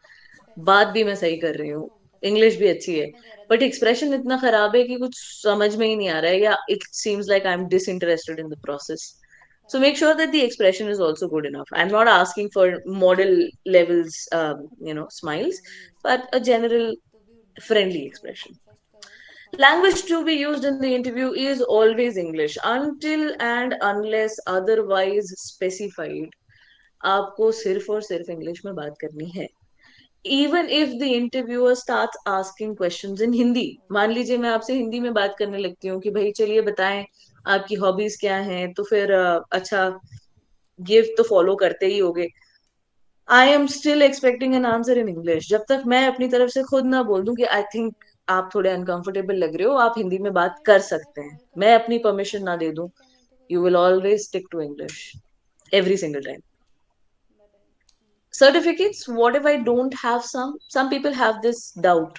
बात भी मैं सही कर रही हूँ, इंग्लिश भी अच्छी है, बट एक्सप्रेशन इतना खराब है कि कुछ समझ में ही नहीं आ रहा है, या it seems like I am disinterested in the process. So make sure that the expression is also good enough. I'm not asking for model levels, smiles, but a general friendly expression. Language to be used in the interview is always English until and unless otherwise specified. आपको सिर्फ और सिर्फ English में बात करनी है. Even if the interviewer starts asking questions in Hindi, मान लीजिए मैं आपसे हिंदी में बात करने लगती हूँ कि भाई चलिए बताएं आपकी हॉबीज क्या हैं, तो फिर अच्छा गिव तो फॉलो करते ही होगे. I am still expecting an answer in English. जब तक मैं अपनी तरफ से खुद ना बोल दूं कि आई थिंक आप थोड़े अनकंफर्टेबल लग रहे हो, आप हिंदी में बात कर सकते हैं, मैं अपनी परमिशन ना दे दूं, you will always stick to English every single time. Certificates, what if I don't have some people have this doubt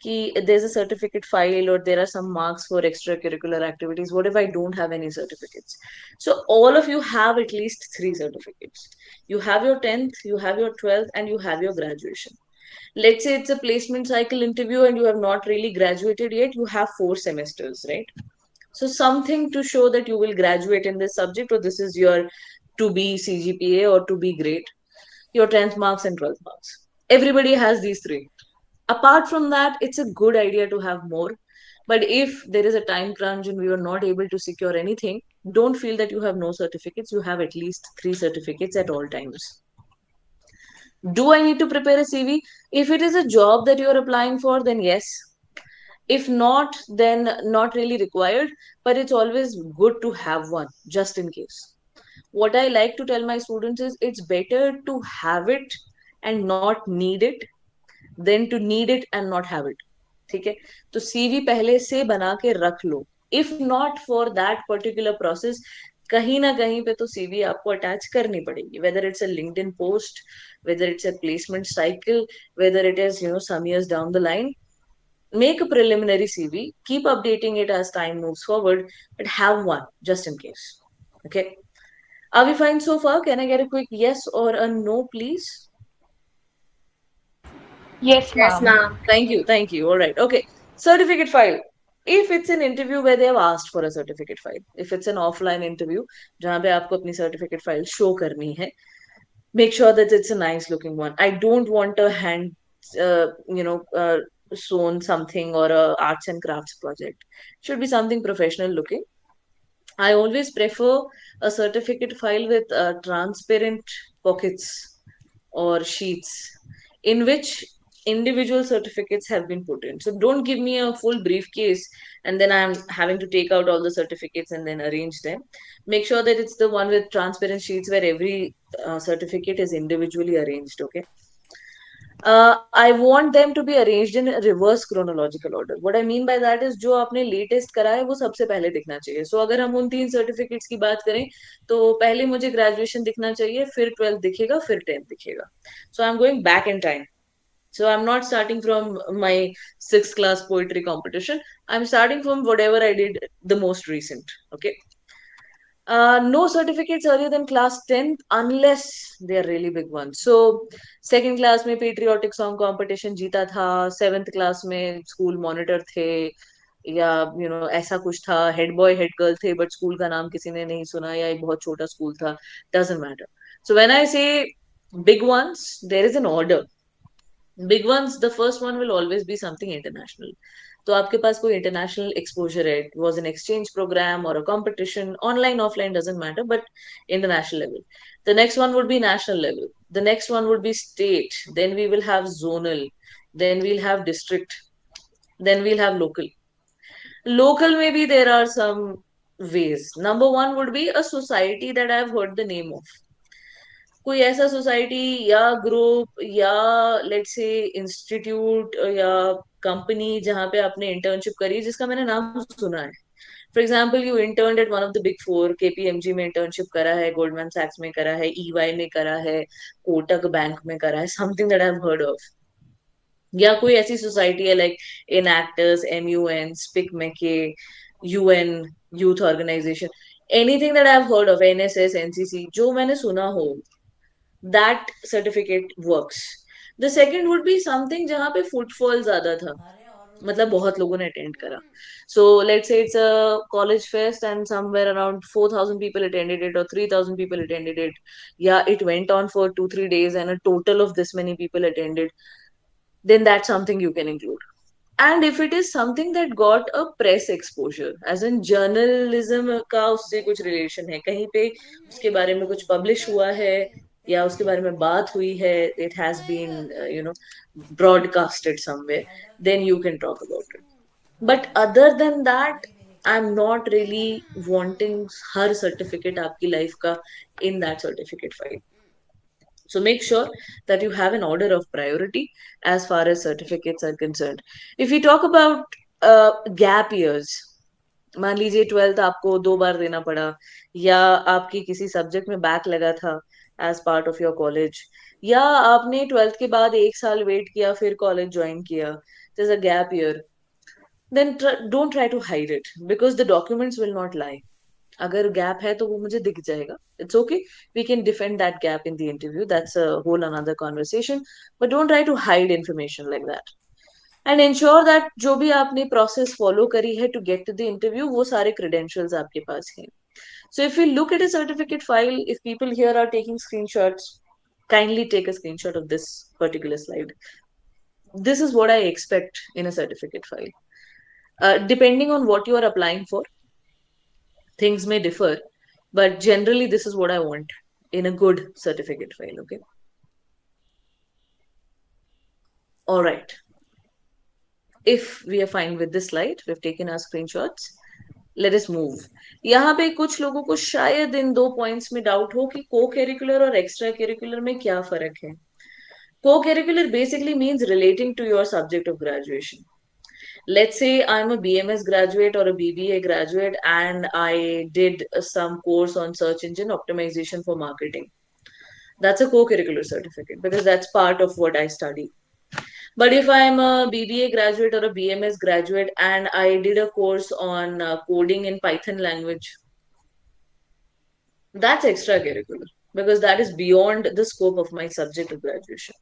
कि there's a certificate file or there are some marks for extracurricular activities. What if I don't have any certificates? So all of you have at least 3 certificates. You have your 10th, you have your 12th, and you have your graduation. Let's say it's a placement cycle interview and you have not really graduated yet. You have 4 semesters, right? So something to show that you will graduate in this subject, or this is your to be CGPA or to be grade, your 10th marks and 12th marks. Everybody has these 3. Apart from that, it's a good idea to have more. But if there is a time crunch and we are not able to secure anything, don't feel that you have no certificates. You have at least 3 certificates at all times. Do I need to prepare a CV? If it is a job that you are applying for, then yes. If not, then not really required, but it's always good to have one just in case. What I like to tell my students is it's better to have it and not need it than to need it and not have it. ठीक है, तो CV पहले से बना के रख लो. If not for that particular process, कहीं ना कहीं पे तो सीवी आपको अटैच करनी पड़ेगी, whether it's a LinkedIn post, whether it's a placement cycle, whether it is some years down the line. Make a preliminary CV, keep updating it as time moves forward, but have one just in case. Okay, are we fine so far? Can I get a quick yes or a no, please? Yes, ma'am. Yes, ma'am. Thank you. All right. Okay. Certificate file. If it's an interview where they have asked for a certificate file, if it's an offline interview जहाँ पे आपको अपनी certificate file show करनी है, make sure that it's a nice looking one. I don't want a hand, uh, you know, uh, sewn something or a arts and crafts project. Should be something professional looking. I always prefer a certificate file with transparent pockets or sheets in which individual certificates have been put in. So don't give me a full briefcase and then I'm having to take out all the certificates and then arrange them. Make sure that it's the one with transparent sheets where every certificate is individually arranged, okay? I want them to be arranged in a reverse chronological order. What I mean by that is जो आपने latest करा है वो सबसे पहले दिखना चाहिए. So अगर हम उन 3 certificates की बात करें तो पहले मुझे graduation दिखना चाहिए, फिर 12th दिखेगा, फिर 10th दिखेगा. So I'm going back in time. So I'm not starting from my 6th class poetry competition. I'm starting from whatever I did the most recent. Okay. No certificates earlier than class 10th unless they are really big ones. So second class में patriotic song competition जीता था, 7th class में school monitor थे, या ऐसा कुछ था, head boy head girl थे, but school का नाम किसी ने नहीं सुना या एक बहुत छोटा school था, doesn't matter. So when I say big ones, there is an order. Big ones, the first one will always be something international. तो आपके पास कोई international exposure है, it was an exchange program or a competition, online, offline, doesn't matter, but international level. The next one would be national level. The next one would be state. Then we will have zonal. Then we'll have district. Then we'll have local. Local, maybe there are some ways. Number one would be a society that I've heard the name of. कोई ऐसा society या group या let's say institute या company जहाँ पे आपने internship करी जिसका मैंने नाम सुना है. For example you intern eight one of the big four, KPMG में इंटर्नशिप करा है, गोल्डमैन सैक्स में करा है, ईवाई में करा है, कोटक बैंक में करा है, something that I have heard of. या कोई ऐसी सोसाइटी है like Enactus, MUN, SPIC MACAY, UN, youth organization, anything that I have heard of, NSS, NCC, जो मैंने सुना हो, that certificate works. The second would be something जहाँ पे footfall ज्यादा था, मतलब बहुत लोगों ने attend करा. So let's say it's a college fest and somewhere around 4,000 people attended it or 3,000 people attended it. Yeah, it went on for 2-3 days and a total of this many people attended. Then that's something you can include. And if it is something that got a press exposure, as in journalism का उससे कुछ relation है, कहीं पे उसके बारे में कुछ publish हुआ है या उसके बारे में बात हुई है, it has been broadcasted somewhere, then you can talk about it. But other than that, I'm not really wanting her certificate आपकी life का in that certificate file. So make sure that you have an order of priority as far as certificates are concerned. If we talk about gap years, मान लीजिए 12th आपको 2 बार देना पड़ा, या आपकी किसी सब्जेक्ट में बैक लगा था as part of your college, या आपने 12th के बाद 1 साल वेट किया फिर कॉलेज ज्वाइन किया, there's a gap year, then don't try to hide it because the documents will not lie. अगर गैप है तो वो मुझे दिख जाएगा. It's okay. We can defend that gap in the interview. That's a whole another conversation. But don't try to hide information like that. And ensure that जो भी आपने process follow करी है to get to the interview, वो सारे credentials आपके पास हैं. So if we look at a certificate file, if people here are taking screenshots, kindly take a screenshot of this particular slide. This is what I expect in a certificate file. Depending on what you are applying for, things may differ, but generally this is what I want in a good certificate file. Okay. All right. If we are fine with this slide, we've taken our screenshots. Let us move. यहाँ पे कुछ लोगों को शायद इन 2 points में doubt हो कि co-curricular और extra-curricular में क्या फर्क है. Co-curricular basically means relating to your subject of graduation. Let's say I'm a BMS graduate or a BBA graduate and I did some course on search engine optimization for marketing. That's a co-curricular certificate because that's part of what I study. But if I'm a BBA graduate or a BMS graduate and I did a course on coding in Python language, that's extracurricular because that is beyond the scope of my subject of graduation.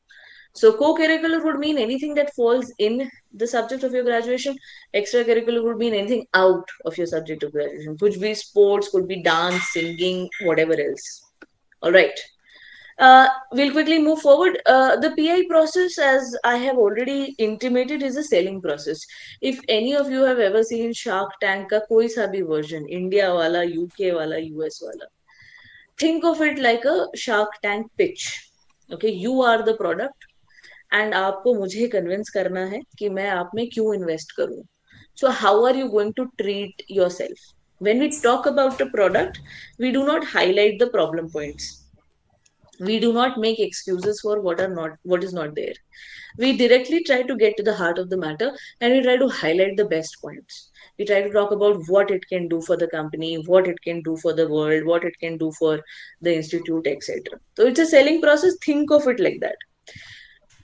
So co-curricular would mean anything that falls in the subject of your graduation. Extracurricular would mean anything out of your subject of graduation. Could be sports, could be dance, singing, whatever else. All right. We'll quickly move forward. The PI process, as I have already intimated, is a selling process. If any of you have ever seen Shark Tank का कोई सा भी version, India वाला, UK वाला, US वाला, think of it like a Shark Tank pitch. Okay, you are the product and आपको मुझे convince करना है कि मैं आप में क्यों invest करूं. So how are you going to treat yourself? When we talk about a product, we do not highlight the problem points. We do not make excuses for what is not there. We directly try to get to the heart of the matter, and we try to highlight the best points. We try to talk about what it can do for the company, what it can do for the world, what it can do for the institute, etc. So it's a selling process. Think of it like that.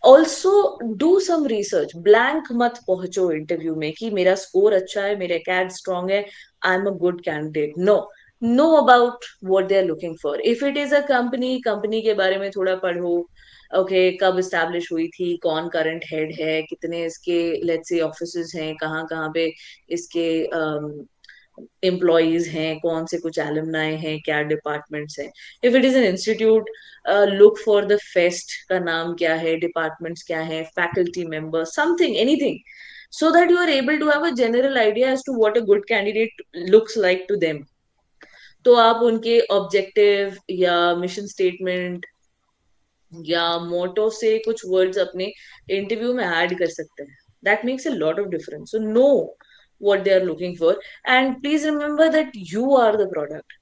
Also do some research. Blank mat पहुंचो interview में कि मेरा score अच्छा है, मेरा CAD strong है, I'm a good candidate. No, know about what they are looking for. If it is a company के बारे में थोड़ा पढ़ो. Okay, कब establish हुई थी, कौन current head है, कितने इसके let's say offices हैं, कहाँ कहाँ पे इसके एम्प्लॉयज हैं, कौन से कुछ एलुमनाई हैं, क्या डिपार्टमेंट्स हैं. If it is an institute, look for the fest का नाम क्या है, डिपार्टमेंट्स क्या है, faculty member, something, anything, so that you are able to have a general idea as to what a good candidate looks like to them. तो आप उनके objective या मिशन स्टेटमेंट या मोटो से कुछ वर्ड्स अपने इंटरव्यू में ऐड कर सकते हैं. That makes a lot of difference. So know what they are looking for, and please remember that you are the product.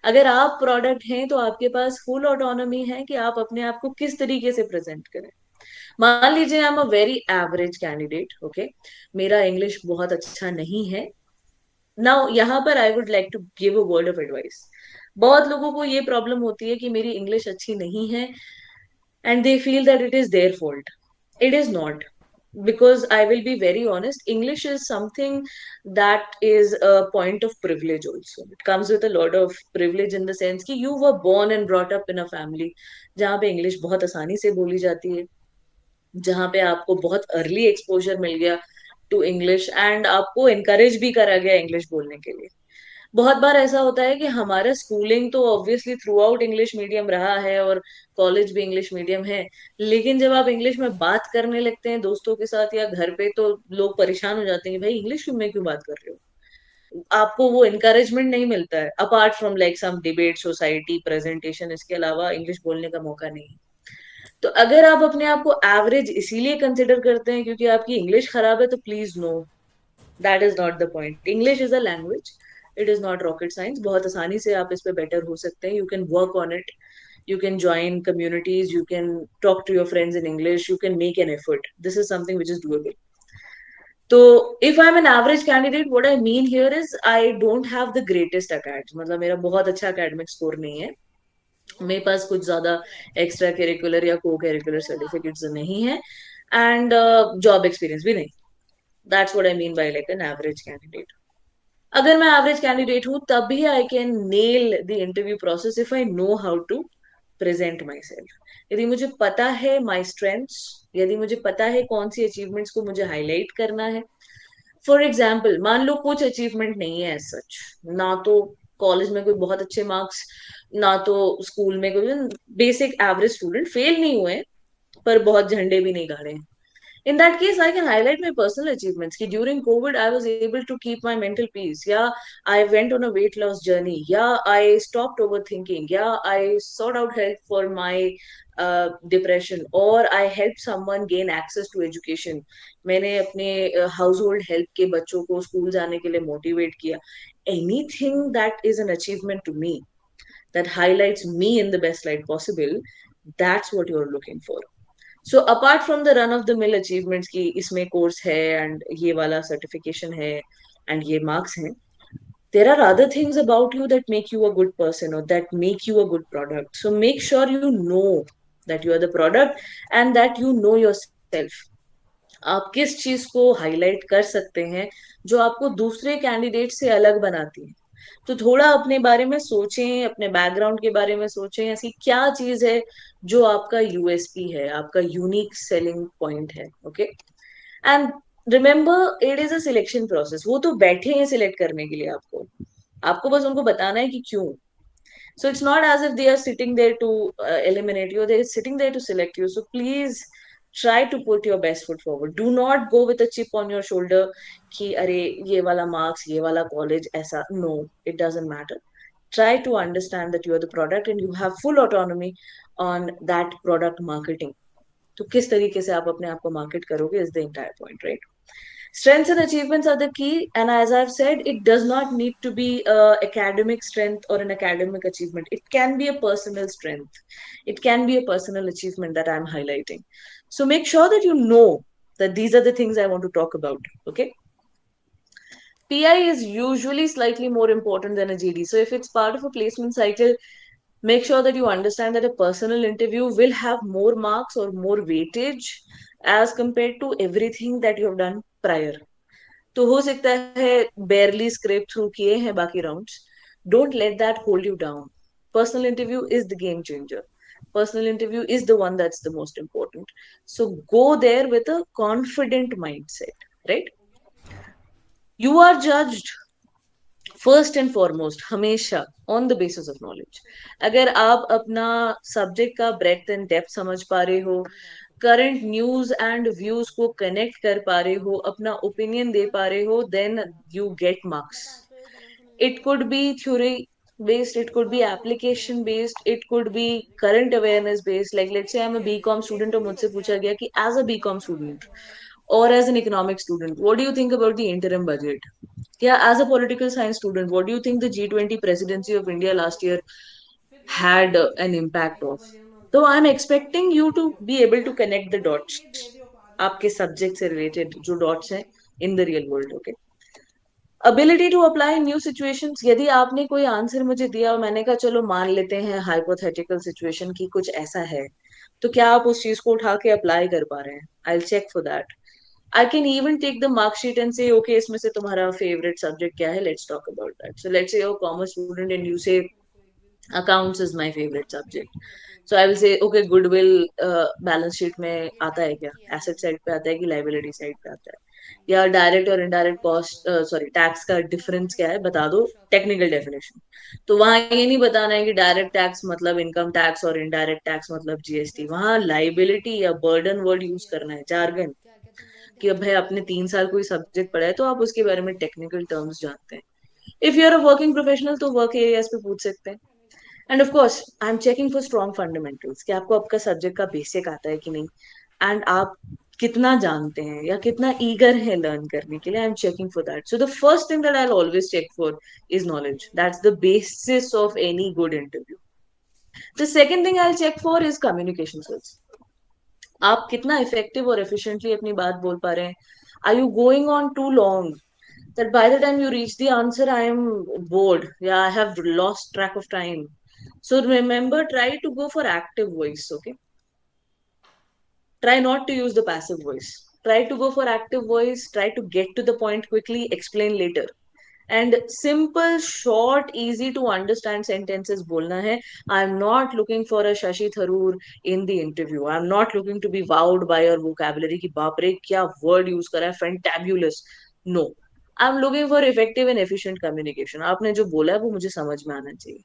अगर आप प्रोडक्ट हैं तो आपके पास फुल ऑटोनॉमी है कि आप अपने आप को किस तरीके से प्रेजेंट करें. मान लीजिए I am a very average candidate. Okay, मेरा इंग्लिश बहुत अच्छा नहीं है. नाउ यहाँ पर I would like to give a word of advice. बहुत लोगों को ये प्रॉब्लम होती है कि मेरी इंग्लिश अच्छी नहीं है and they feel that it is their fault. It is not. Because I will be very honest, English is something that is a point of privilege also. It comes with a lot of privilege in the sense कि you were born and brought up in a family जहाँ पे English बहुत आसानी से बोली जाती है, जहाँ पे आपको बहुत अर्ली एक्सपोजर मिल गया टू इंग्लिश एंड आपको encourage भी करा गया इंग्लिश बोलने के लिए. बहुत बार ऐसा होता है कि हमारा स्कूलिंग तो obviously through out English medium रहा है और कॉलेज भी इंग्लिश मीडियम है, लेकिन जब आप इंग्लिश में बात करने लगते हैं दोस्तों के साथ या घर पे तो लोग परेशान हो जाते हैं कि भाई इंग्लिश में क्यों बात कर रहे हो. आपको वो इनकरेजमेंट नहीं मिलता है apart from like some debate, society, presentation. इसके अलावा इंग्लिश बोलने का मौका नहीं. तो अगर आप अपने आप को एवरेज इसीलिए कंसिडर करते हैं क्योंकि आपकी इंग्लिश खराब है, तो please no, that is not the point. English is a language, it is not rocket science. बहुत आसानी से आप इस पे बेटर हो सकते हैं. You can work on it, you can join communities, you can talk to your friends in English, you can make an effort. This is something which is doable. So if I'm an average candidate, what I mean here is I don't have the greatest academics. मतलब मेरा बहुत अच्छा academic score नहीं है, मेरे पास कुछ ज्यादा extra curricular या को करिकुलर सर्टिफिकेट्स नहीं है, एंड जॉब एक्सपीरियंस भी नहीं. That's what I mean by like an average candidate. अगर मैं एवरेज कैंडिडेट हूं तभी I can nail the interview process if I know how to present myself. यदि मुझे पता है माई स्ट्रेंथ्स, यदि मुझे पता है कौन सी अचीवमेंट्स को मुझे हाईलाइट करना है. फॉर एग्जाम्पल, मान लो कुछ अचीवमेंट नहीं है एज सच, ना तो कॉलेज में कोई बहुत अच्छे मार्क्स, ना तो स्कूल में कोई, बेसिक एवरेज स्टूडेंट, फेल नहीं हुए पर बहुत झंडे भी नहीं गाड़े. In that case, I can highlight my personal achievements. Ki during COVID, I was able to keep my mental peace. Yeah, I went on a weight loss journey. Yeah, I stopped overthinking. Yeah, I sought out help for my depression, or I helped someone gain access to education. मैंने अपने household help के बच्चों को school जाने के लिए motivate किया. Anything that is an achievement to me, that highlights me in the best light possible, that's what you're looking for. So apart from the run of the mill achievements की इसमें course है and ये वाला certification है and ये marks हैं, there are other things about you that make you a good person or that make you a good product. So make sure you know that you are the product and that you know yourself. आप किस चीज को highlight कर सकते हैं जो आपको दूसरे कैंडिडेट से अलग बनाती है. तो थोड़ा अपने बारे में सोचें, अपने बैकग्राउंड के बारे में सोचें, ऐसी क्या चीज है जो आपका यूएसपी है, आपका यूनिक सेलिंग पॉइंट है. Okay. And remember, it is a selection process. वो तो बैठे हैं सिलेक्ट करने के लिए आपको. आपको बस उनको बताना है कि क्यों. So it's not as if they are sitting there to eliminate you. They're sitting there to select you. So please try to put your best foot forward. Do not go with a chip on your shoulder कि अरे ये वाला marks, ये वाला college ऐसा. No, it doesn't matter. Try to understand that you are the product and you have full autonomy on that product marketing. तो किस तरीके से आप अपने आप को market करोगे is the entire point, right? Strengths and achievements are the key, and as I've said, it does not need to be academic strength or an academic achievement. It can be a personal strength. It can be a personal achievement that I'm highlighting. So make sure that you know that these are the things I want to talk about. Okay. PI is usually slightly more important than a GD. So if it's part of a placement cycle, make sure that you understand that a personal interview will have more marks or more weightage as compared to everything that you have done prior. तो हो सकता है barely scrape through किए हैं बाकी rounds. Don't let that hold you down. Personal interview is the game changer. Personal interview is the one that's the most important. So go there with a confident mindset, right? You are judged first and foremost हमेशा on the basis of knowledge. अगर आप अपना subject का breath and depth समझ पा रहे हो, current news and views को कनेक्ट कर पा रहे हो, अपना ओपिनियन दे पा रहे हो, then you get marks. It could be theory based, it could be application based, it could be current awareness based. Like let's say I'm a BCom student और मुझसे पूछा गया कि as a BCom student or as an economic student, what do you think about the interim budget? Yeah, as a political science student, what do you think the G20 presidency of India last year had an impact of? So I'm expecting you to be able to connect the dots. आपके subject से related जो dots हैं in the real world, okay? Ability to apply in new situations. यदि आपने कोई answer मुझे दिया और मैंने कहा चलो मान लेते हैं hypothetical situation की कुछ ऐसा है, तो क्या आप उस चीज को उठा के अप्लाई कर पा रहे हैं? I'll check for that. I can even take the mark sheet and say, okay, इसमें से तुम्हारा favorite subject क्या है? Let's talk about that. So let's say you're a commerce student and you say accounts is my favorite subject. So I will say, okay, goodwill balance sheet में आता है क्या? Asset side पे आता है कि liability side पे आता है? या डायरेक्ट और इनडायरेक्ट कॉस्ट सॉरी टैक्स का डिफरेंस क्या है बता दो, टेक्निकल डेफिनेशन. तो वहां ये नहीं बताना है कि डायरेक्ट टैक्स मतलब इनकम टैक्स और इनडायरेक्ट टैक्स मतलब जीएसटी. वहां लाइबिलिटी या बर्डन वर्ड यूज करना है, जार्गन, कि अब भाई आपने 3 साल कोई सब्जेक्ट पढ़ा है तो आप उसके बारे में टेक्निकल टर्म्स जानते हैं. If you are a working professional तो वर्क एरियाज पे पूछ सकते हैं. And of course I am checking for strong fundamentals कि आपको आपका सब्जेक्ट का बेसिक आता है कि नहीं, एंड आप कितना जानते हैं या कितना ईगर है लर्न करने के लिए. I am checking for that. So the first thing that I always check for is knowledge. That's the basis of any good interview. The second thing I check for is communication skills. आप कितना effective और efficiently अपनी बात बोल पा रहे हैं. Are you going on too long that by the time you reach the answer I am bored, yeah, I have lost track of time. So remember, try to go for active voice. Okay, try not to use the passive voice. Try to go for active voice. Try to get to the point quickly, explain later. And simple, short, easy to understand sentences bolna hai. I'm not looking for a Shashi Tharoor in the interview. I'm not looking to be wowed by your vocabulary ki baap re kya word use kara hai, fantabulous. No, I'm looking for effective and efficient communication. आपने जो बोला है वो मुझे समझ में आना चाहिए.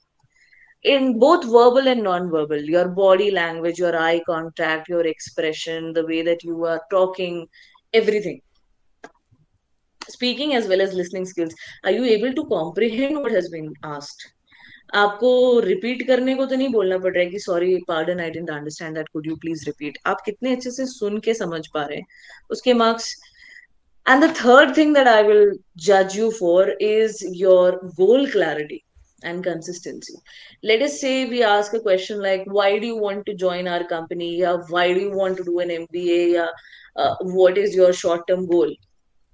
In both verbal and non-verbal, your body language, your eye contact, your expression, the way that you are talking, everything. Speaking as well as listening skills. Are you able to comprehend what has been asked? आपको repeat करने को तो नहीं बोलना पड़ रहा है कि sorry pardon I didn't understand that, could you please repeat. आप कितने अच्छे से सुन के समझ पा रहे हैं, उसके marks. And the third thing that I will judge you for is your goal clarity and consistency. Let us say we ask a question like, why do you want to join our company? Or why do you want to do an MBA? Or what is your short term goal?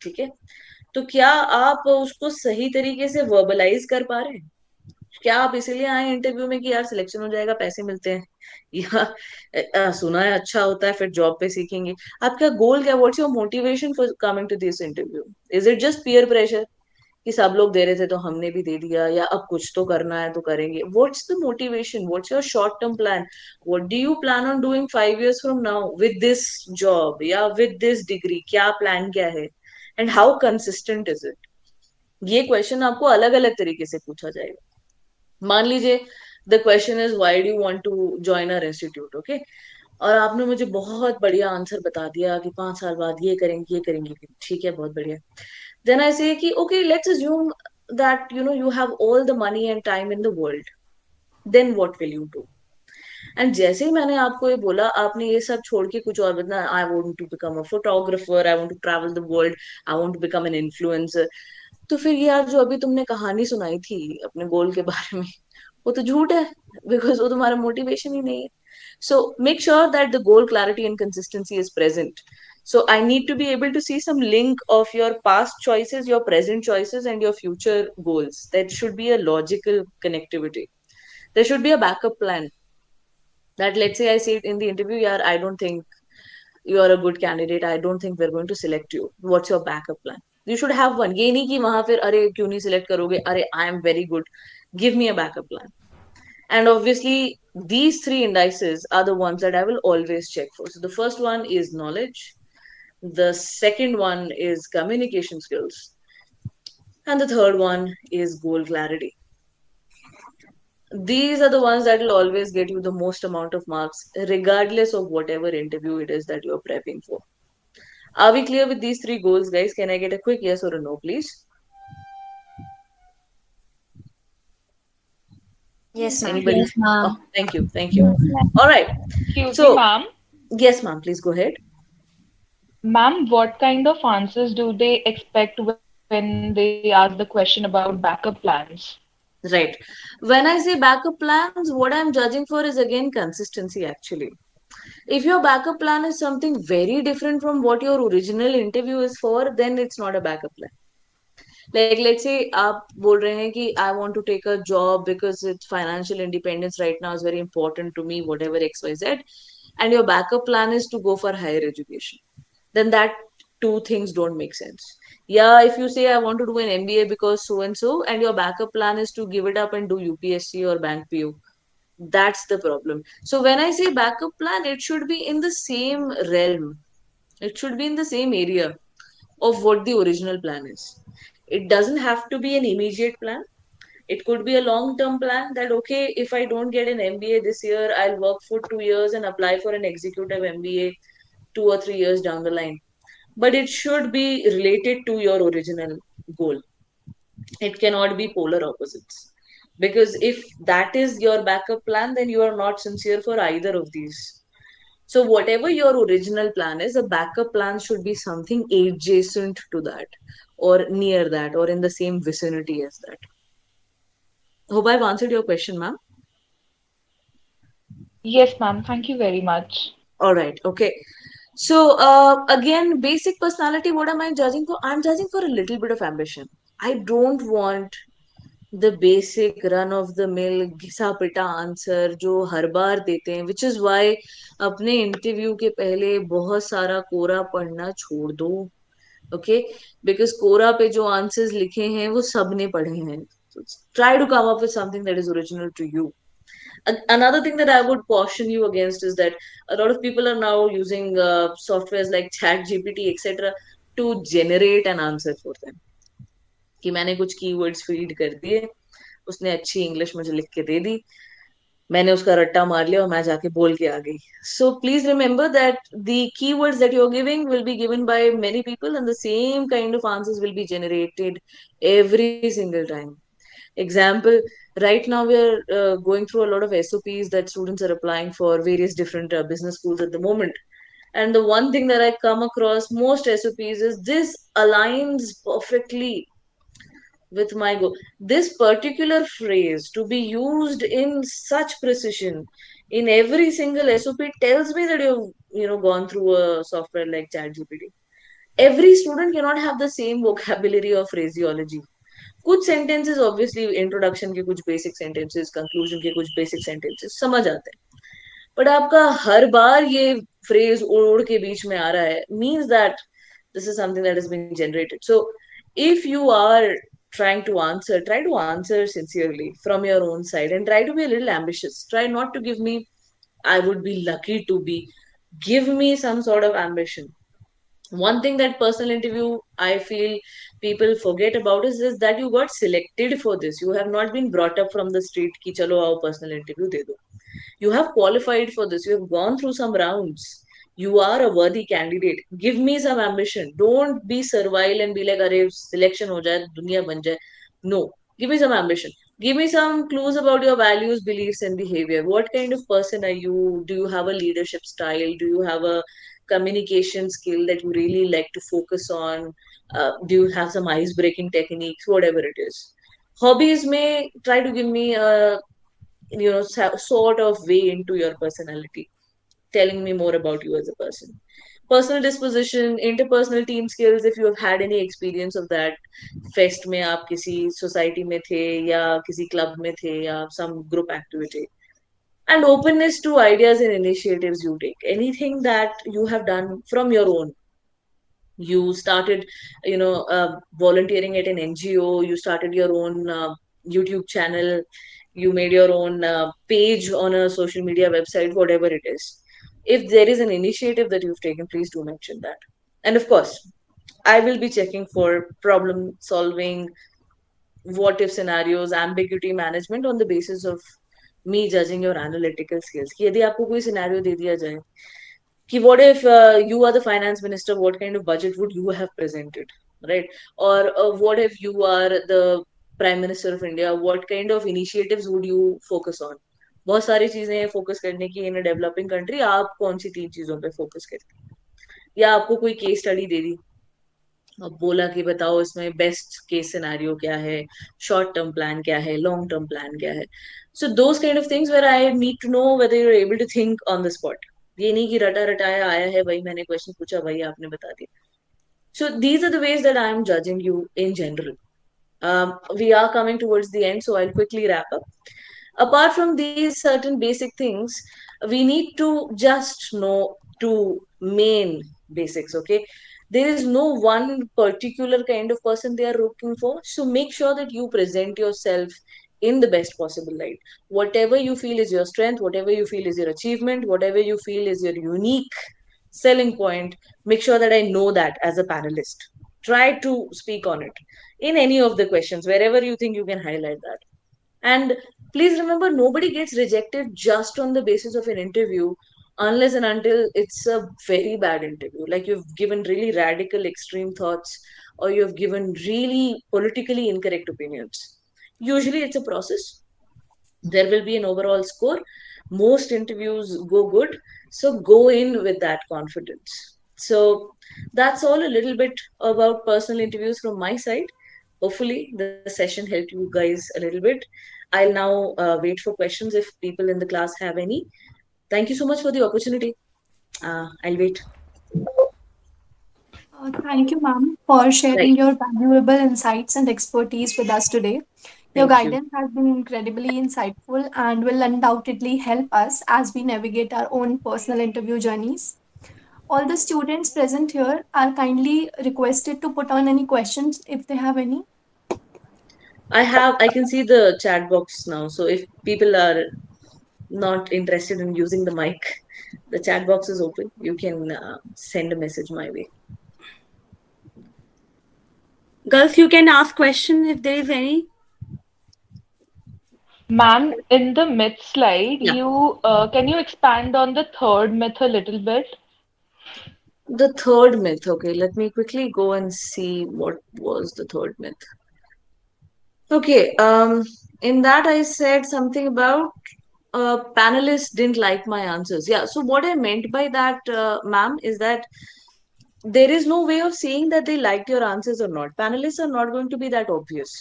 ठीक है, तो क्या आप उसको सही तरीके से verbalise कर पा रहे हैं? क्या आप इसीलिए आए इंटरव्यू में कि यार सिलेक्शन हो जाएगा, पैसे मिलते हैं, या सुना है अच्छा होता है फिर जॉब पे सीखेंगे? आपका गोल क्या? What's your motivation for coming to this interview? Is it just peer pressure कि सब लोग दे रहे थे तो हमने भी दे दिया, या अब कुछ तो करना है तो करेंगे. What's the motivation? What's your short term plan? What do you plan on doing 5 years from now with this job या with this degree? क्या plan क्या है? And how consistent is it? ये क्वेश्चन आपको अलग अलग तरीके से पूछा जाएगा. मान लीजिए the question is why do you want to join our institute, okay, और आपने मुझे बहुत बढ़िया आंसर बता दिया कि 5 साल बाद ये करेंगे ये करेंगे, ठीक है, बहुत बढ़िया. देन आई से कि okay, let's assume that you have all the money and time in the world. Then what will you do? And जैसे ही मैंने आपको ये बोला, आपने ये सब छोड़ के कुछ और बताया. I want to become a photographer, I want to travel the world, I want to become an influencer. तो फिर यार जो अभी तुमने कहानी सुनाई थी अपने गोल के बारे में, वो तो झूठ है, बिकॉज वो तुम्हारा मोटिवेशन ही नहीं है. So make sure that the goal clarity and consistency is present. So I need to be able to see some link of your past choices, your present choices, and your future goals. That should be a logical connectivity. There should be a backup plan. That, let's say I say it in the interview, yeah, I don't think you are a good candidate. I don't think we're going to select you. What's your backup plan? You should have one. ये नहीं कि वहां फिर अरे क्यों नहीं select करोगे, अरे I am very good. Give me a backup plan. And obviously, these three indices are the ones that I will always check for. So the first one is knowledge. The second one is communication skills. And the third one is goal clarity. These are the ones that will always get you the most amount of marks, regardless of whatever interview it is that you're prepping for. Are we clear with these three goals, guys? Can I get a quick yes or a no, please? Yes, ma'am. Anybody? Yes, ma'am. Oh, thank you. Thank you. All right. Excuse So- me, ma'am. Yes, ma'am. Please go ahead. Ma'am, what kind of answers do they expect when they ask the question about backup plans? Right. When I say backup plans, what I'm judging for is again consistency, actually. If your backup plan is something very different from what your original interview is for, then it's not a backup plan. Like, let's say आप बोल रहे हैं कि I want to take a job because it's financial independence right now is very important to me, whatever XYZ, and your backup plan is to go for higher education. Then that two things don't make sense. Yeah, if you say I want to do an MBA because so and so, and your backup plan is to give it up and do UPSC or bank PO, that's the problem. So when I say backup plan, it should be in the same realm. It should be in the same area of what the original plan is. It doesn't have to be an immediate plan. It could be a long term plan that, okay, if I don't get an MBA this year, I'll work for 2 years and apply for an executive MBA 2 or 3 years down the line. But it should be related to your original goal. It cannot be polar opposites. Because if that is your backup plan, then you are not sincere for either of these. So, whatever your original plan is, a backup plan should be something adjacent to that, or near that, or in the same vicinity as that. Hope I've answered your question, ma'am. Yes, ma'am. Thank you very much. All right, okay. So, again, basic personality, what am I judging for? I'm judging for a little bit of ambition. I don't want the basic run of the mill घिसा पिटा answer जो हर बार देते हैं, which is why अपने interview के पहले बहुत सारा कोरा पढ़ना छोड़ दो, okay? Because कोरा पे जो आंसर्स लिखे हैं वो सबने पढ़े हैं. So try to come up with something that is original to you. Another thing that I would caution you against is that a lot of people are now using softwares like ChatGPT, etc., to generate an answer for them. कि मैंने कुछ keywords feed कर दिए, उसने अच्छी English मुझे लिख के दे दी, मैंने उसका रट्टा मार लिया और मैं जाके बोल के आ गई. So please remember that the keywords that you're giving will be given by many people and the same kind of answers will be generated every single time. Example, right now we are going through a lot of SOPs that students are applying for various different business schools at the moment. And the one thing that I come across most SOPs is this aligns perfectly with my goal. This particular phrase to be used in such precision in every single SOP tells me that you've gone through a software like ChatGPT. Every student cannot have the same vocabulary or phraseology. कुछ sentences obviously introduction के कुछ basic sentences, conclusion के कुछ basic sentences समझ आते हैं, but आपका हर बार ये फ्रेज उड़ के बीच में आ रहा है, means that this is something that is being generated. So if you are try to answer sincerely from your own side, and try to be a little ambitious. Try not to give me, I would be lucky to be. Give me some sort of ambition. One thing that personal interview I feel people forget about is that you got selected for this. You have not been brought up from the street ki chalo aao personal interview de do. You have qualified for this. You have gone through some rounds. You are a worthy candidate. Give me some ambition. Don't be servile and be like, "Arey, selection ho jaye, duniya ban jaye." No. Give me some ambition. Give me some clues about your values, beliefs, and behavior. What kind of person are you? Do you have a leadership style? Do you have a communication skill that you really like to focus on? Do you have some ice breaking techniques? Whatever it is. Hobbies may try to give me a sort of way into your personality, telling me more about you as a person. Personal disposition, interpersonal team skills, if you have had any experience of that. Fest में आप किसी society में थे या किसी club में थे या some group activity. And openness to ideas and initiatives you take, anything that you have done from your own. You started volunteering at an NGO, you started your own YouTube channel, you made your own page on a social media website, whatever it is. If there is an initiative that you've taken, please do mention that. And of course, I will be checking for problem solving, what if scenarios, ambiguity management, on the basis of me judging your analytical skills. कि यदि आपको कोई scenario दे दिया जाए कि what if you are the finance minister, what kind of budget would you have presented, right? Or what if you are the prime minister of India, what kind of initiatives would you focus on? बहुत सारी चीजें हैं focus करने की in developing country, आप कौन सी 3 चीजों पे फोकस करते? या आपको कोई केस स्टडी दे दी, अब बोला कि बताओ इसमें बेस्ट केस सिनेरियो क्या है, शॉर्ट टर्म प्लान क्या है, लॉन्ग टर्म प्लान क्या है. So those kind of things where I need to know whether you are able to think on the spot. ये नहीं कि रटा रटाया आया है, भाई मैंने क्वेश्चन पूछा, भाई आपने बता दिया. So these are the ways that I am judging you in general. We are coming towards the end, so I'll quickly wrap up. Apart from these certain basic things, we need to just know two main basics, okay? There is no one particular kind of person they are looking for, so make sure that you present yourself in the best possible light. Whatever you feel is your strength, whatever you feel is your achievement, whatever you feel is your unique selling point, make sure that I know that as a panelist. Try to speak on it in any of the questions, wherever you think you can highlight that. And please remember, nobody gets rejected just on the basis of an interview unless and until it's a very bad interview. Like you've given really radical, extreme thoughts, or you've given really politically incorrect opinions. Usually it's a process. There will be an overall score. Most interviews go good. So go in with that confidence. So that's all a little bit about personal interviews from my side. Hopefully, the session helped you guys a little bit. I'll now wait for questions if people in the class have any. Thank you so much for the opportunity. I'll wait. Thank you, ma'am, for sharing Right. your valuable insights and expertise with us today. Your Thank you. guidance has been incredibly insightful and will undoubtedly help us as we navigate our own personal interview journeys. All the students present here are kindly requested to put on any questions if they have any. I can see the chat box now. So if people are not interested in using the mic, the chat box is open. You can send a message my way. Girls, you can ask question if there is any. Ma'am, in the myth slide, Yeah. you can you expand on the third myth a little bit? The third myth. Okay, let me quickly go and see what was the third myth. Okay, in that I said something about panelists didn't like my answers. Yeah, so what I meant by that, ma'am, is that there is no way of saying that they liked your answers or not. Panelists are not going to be that obvious.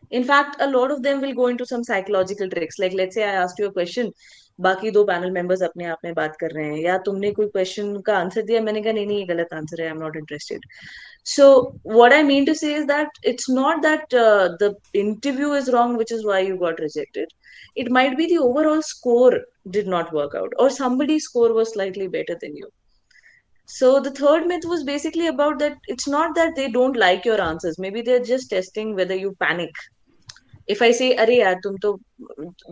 In fact, a lot of them will go into some psychological tricks. Like, let's say I asked you a question, बाकी 2 panel members अपने आप में बात कर रहे हैं, या तुमने कोई क्वेश्चन का आंसर दिया, मैंने कहा नहीं नहीं ये गलत आंसर है, I am not interested. So what I mean to say is that it's not that the interview is wrong, which is why you got rejected. It might be the overall score did not work out, or somebody's score was slightly better than you. So the third myth was basically about that it's not that they don't like your answers. Maybe they're just testing whether you panic. If I say, अरे यार तुम तो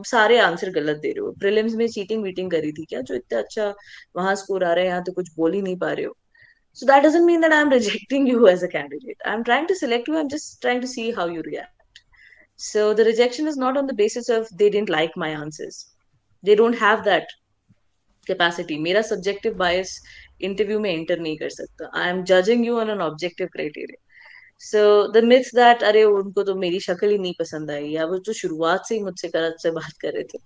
सारे answer गलत दे रहे हो, prelims में cheating वीटिंग करी थी क्या जो इतना अच्छा वहां स्कोर आ रहा है, यहाँ तो कुछ बोल ही नहीं पा रहे हो. So that doesn't mean that I'm rejecting you as a candidate. I'm trying to select you. I'm just trying to see how you react. So the rejection is not on the basis of they didn't like my answers. They don't have that capacity. मेरा subjective bias interview में enter नहीं कर सकता. I am judging you on an objective criteria. So the myth that अरे उनको तो मेरी शक्ल ही नहीं पसंद आई या वो तो शुरुआत से ही मुझसे गलत से बात कर रहे थे,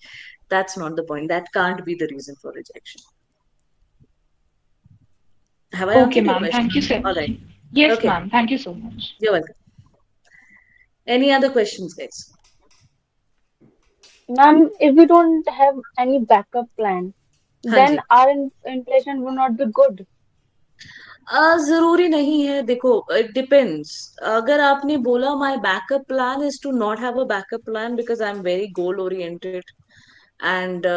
that's not the point. That can't be the reason for rejection. Have I Okay, answered your ma'am. question? Thank you so All right. Yes, Okay. ma'am. Thank you so much. You're welcome. Any other questions, guys? Ma'am, if we don't have any backup plan, हाँ then ji. our impression will not be good. जरूरी नहीं है. देखो, it depends. अगर आपने बोला my backup plan is to not have a backup plan because I'm very goal oriented and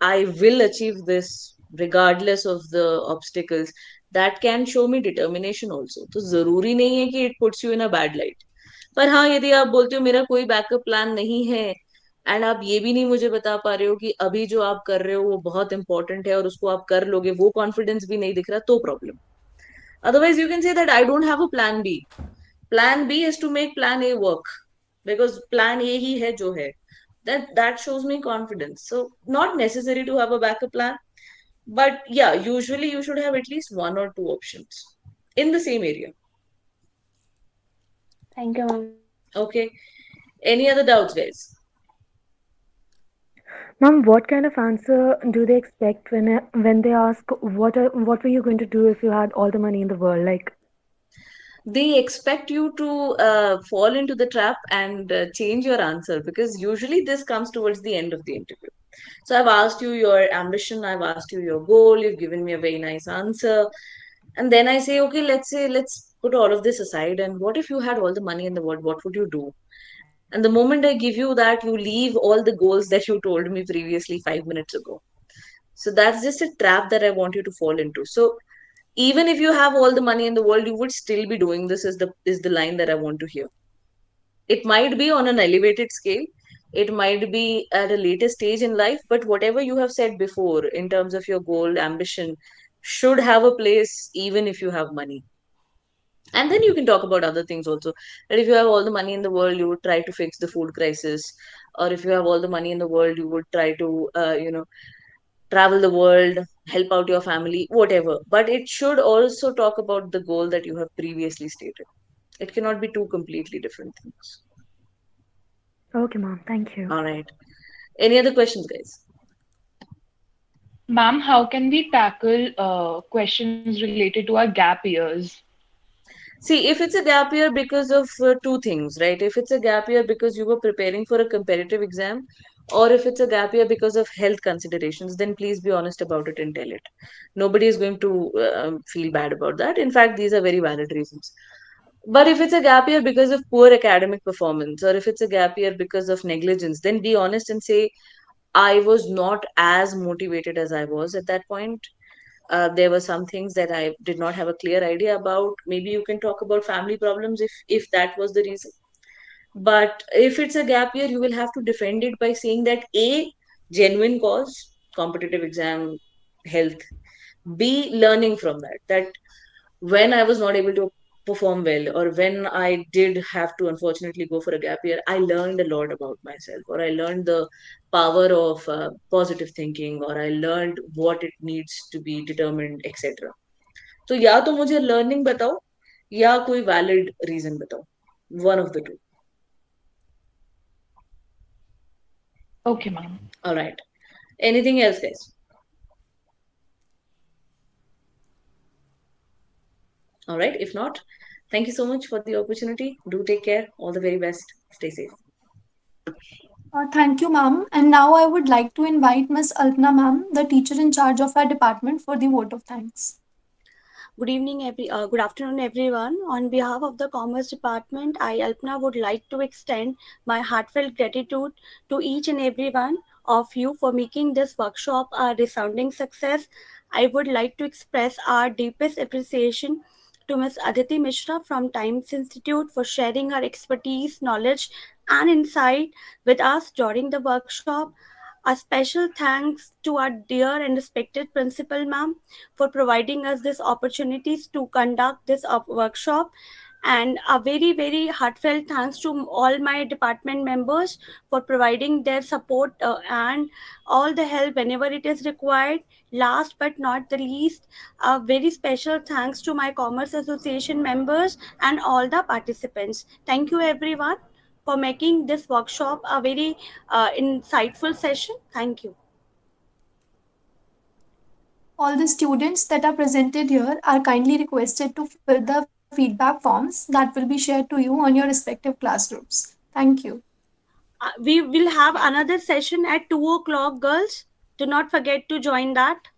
I will achieve this regardless of the obstacles, that can show me determination also. तो जरूरी नहीं है कि it puts you in a bad light. पर हाँ, यदि आप बोलते हो मेरा कोई बैकअप प्लान नहीं है एंड आप ये भी नहीं मुझे बता पा रहे हो कि अभी जो आप कर रहे हो वो बहुत इंपॉर्टेंट है और उसको आप कर लोगे, वो कॉन्फिडेंस भी नहीं दिख रहा, तो problem. Otherwise, you can say that I don't have a plan B. Plan B is to make plan A work because plan A ही है जो है. That shows me confidence. So not necessary to have a backup plan, but yeah, usually you should have at least one or two options in the same area. Thank you, ma'am. Okay. Any other doubts, guys? Mom, what kind of answer do they expect when they ask what were you going to do if you had all the money in the world? Like, They expect you to fall into the trap and change your answer because usually this comes towards the end of the interview. So I've asked you your ambition, I've asked you your goal, you've given me a very nice answer. And then I say, okay, let's put all of this aside. And what if you had all the money in the world? What would you do? And the moment I give you that, you leave all the goals that you told me previously 5 minutes ago. So that's just a trap that I want you to fall into. So even if you have all the money in the world, you would still be doing this is the line that I want to hear. It might be on an elevated scale, it might be at a later stage in life, but whatever you have said before in terms of your goal, ambition, should have a place even if you have money. And then you can talk about other things also. That if you have all the money in the world, you would try to fix the food crisis. Or if you have all the money in the world, you would try to, travel the world, help out your family, whatever. But it should also talk about the goal that you have previously stated. It cannot be two completely different things. okay, Mom, thank you. All right. Any other questions, guys? Ma'am, how can we tackle questions related to our gap years? See, if it's a gap year because of two things, right? If it's a gap year because you were preparing for a competitive exam, or if it's a gap year because of health considerations, then please be honest about it and tell it. Nobody is going to feel bad about that. In fact, these are very valid reasons. But if it's a gap year because of poor academic performance, or if it's a gap year because of negligence, then be honest and say, I was not as motivated as I was at that point. There were some things that I did not have a clear idea about. Maybe you can talk about family problems if that was the reason. But if it's a gap year, you will have to defend it by saying that A, genuine cause, competitive exam, health. B, learning from that. That when I was not able to perform well, or when I did have to unfortunately go for a gap year, I learned a lot about myself, or I learned the power of positive thinking, or I learned what it needs to be determined, etc. तो या तो मुझे learning बताओ या कोई valid reason बताओ. One of the two. Okay, ma'am. All right. Anything else, guys? All right. If not, thank you so much for the opportunity. Do take care. All the very best. Stay safe. Thank you, ma'am. And now I would like to invite Miss Alpna, ma'am, the teacher in charge of our department, for the vote of thanks. Good afternoon, everyone. On behalf of the Commerce Department, I, Alpna, would like to extend my heartfelt gratitude to each and everyone of you for making this workshop a resounding success. I would like to express our deepest appreciation to Ms. Aditi Mishra from Times Institute for sharing her expertise, knowledge, and insight with us during the workshop. A special thanks to our dear and respected principal, ma'am, for providing us this opportunities to conduct this workshop, and a very very heartfelt thanks to all my department members for providing their support and all the help whenever it is required. Last but not the least, a very special thanks to my Commerce Association members and all the participants. Thank you everyone for making this workshop a very insightful session. Thank you. All the students that are presented here are kindly requested to fill the feedback forms that will be shared to you on your respective classrooms. Thank you. We will have another session at 2 o'clock, girls. Do not forget to join that.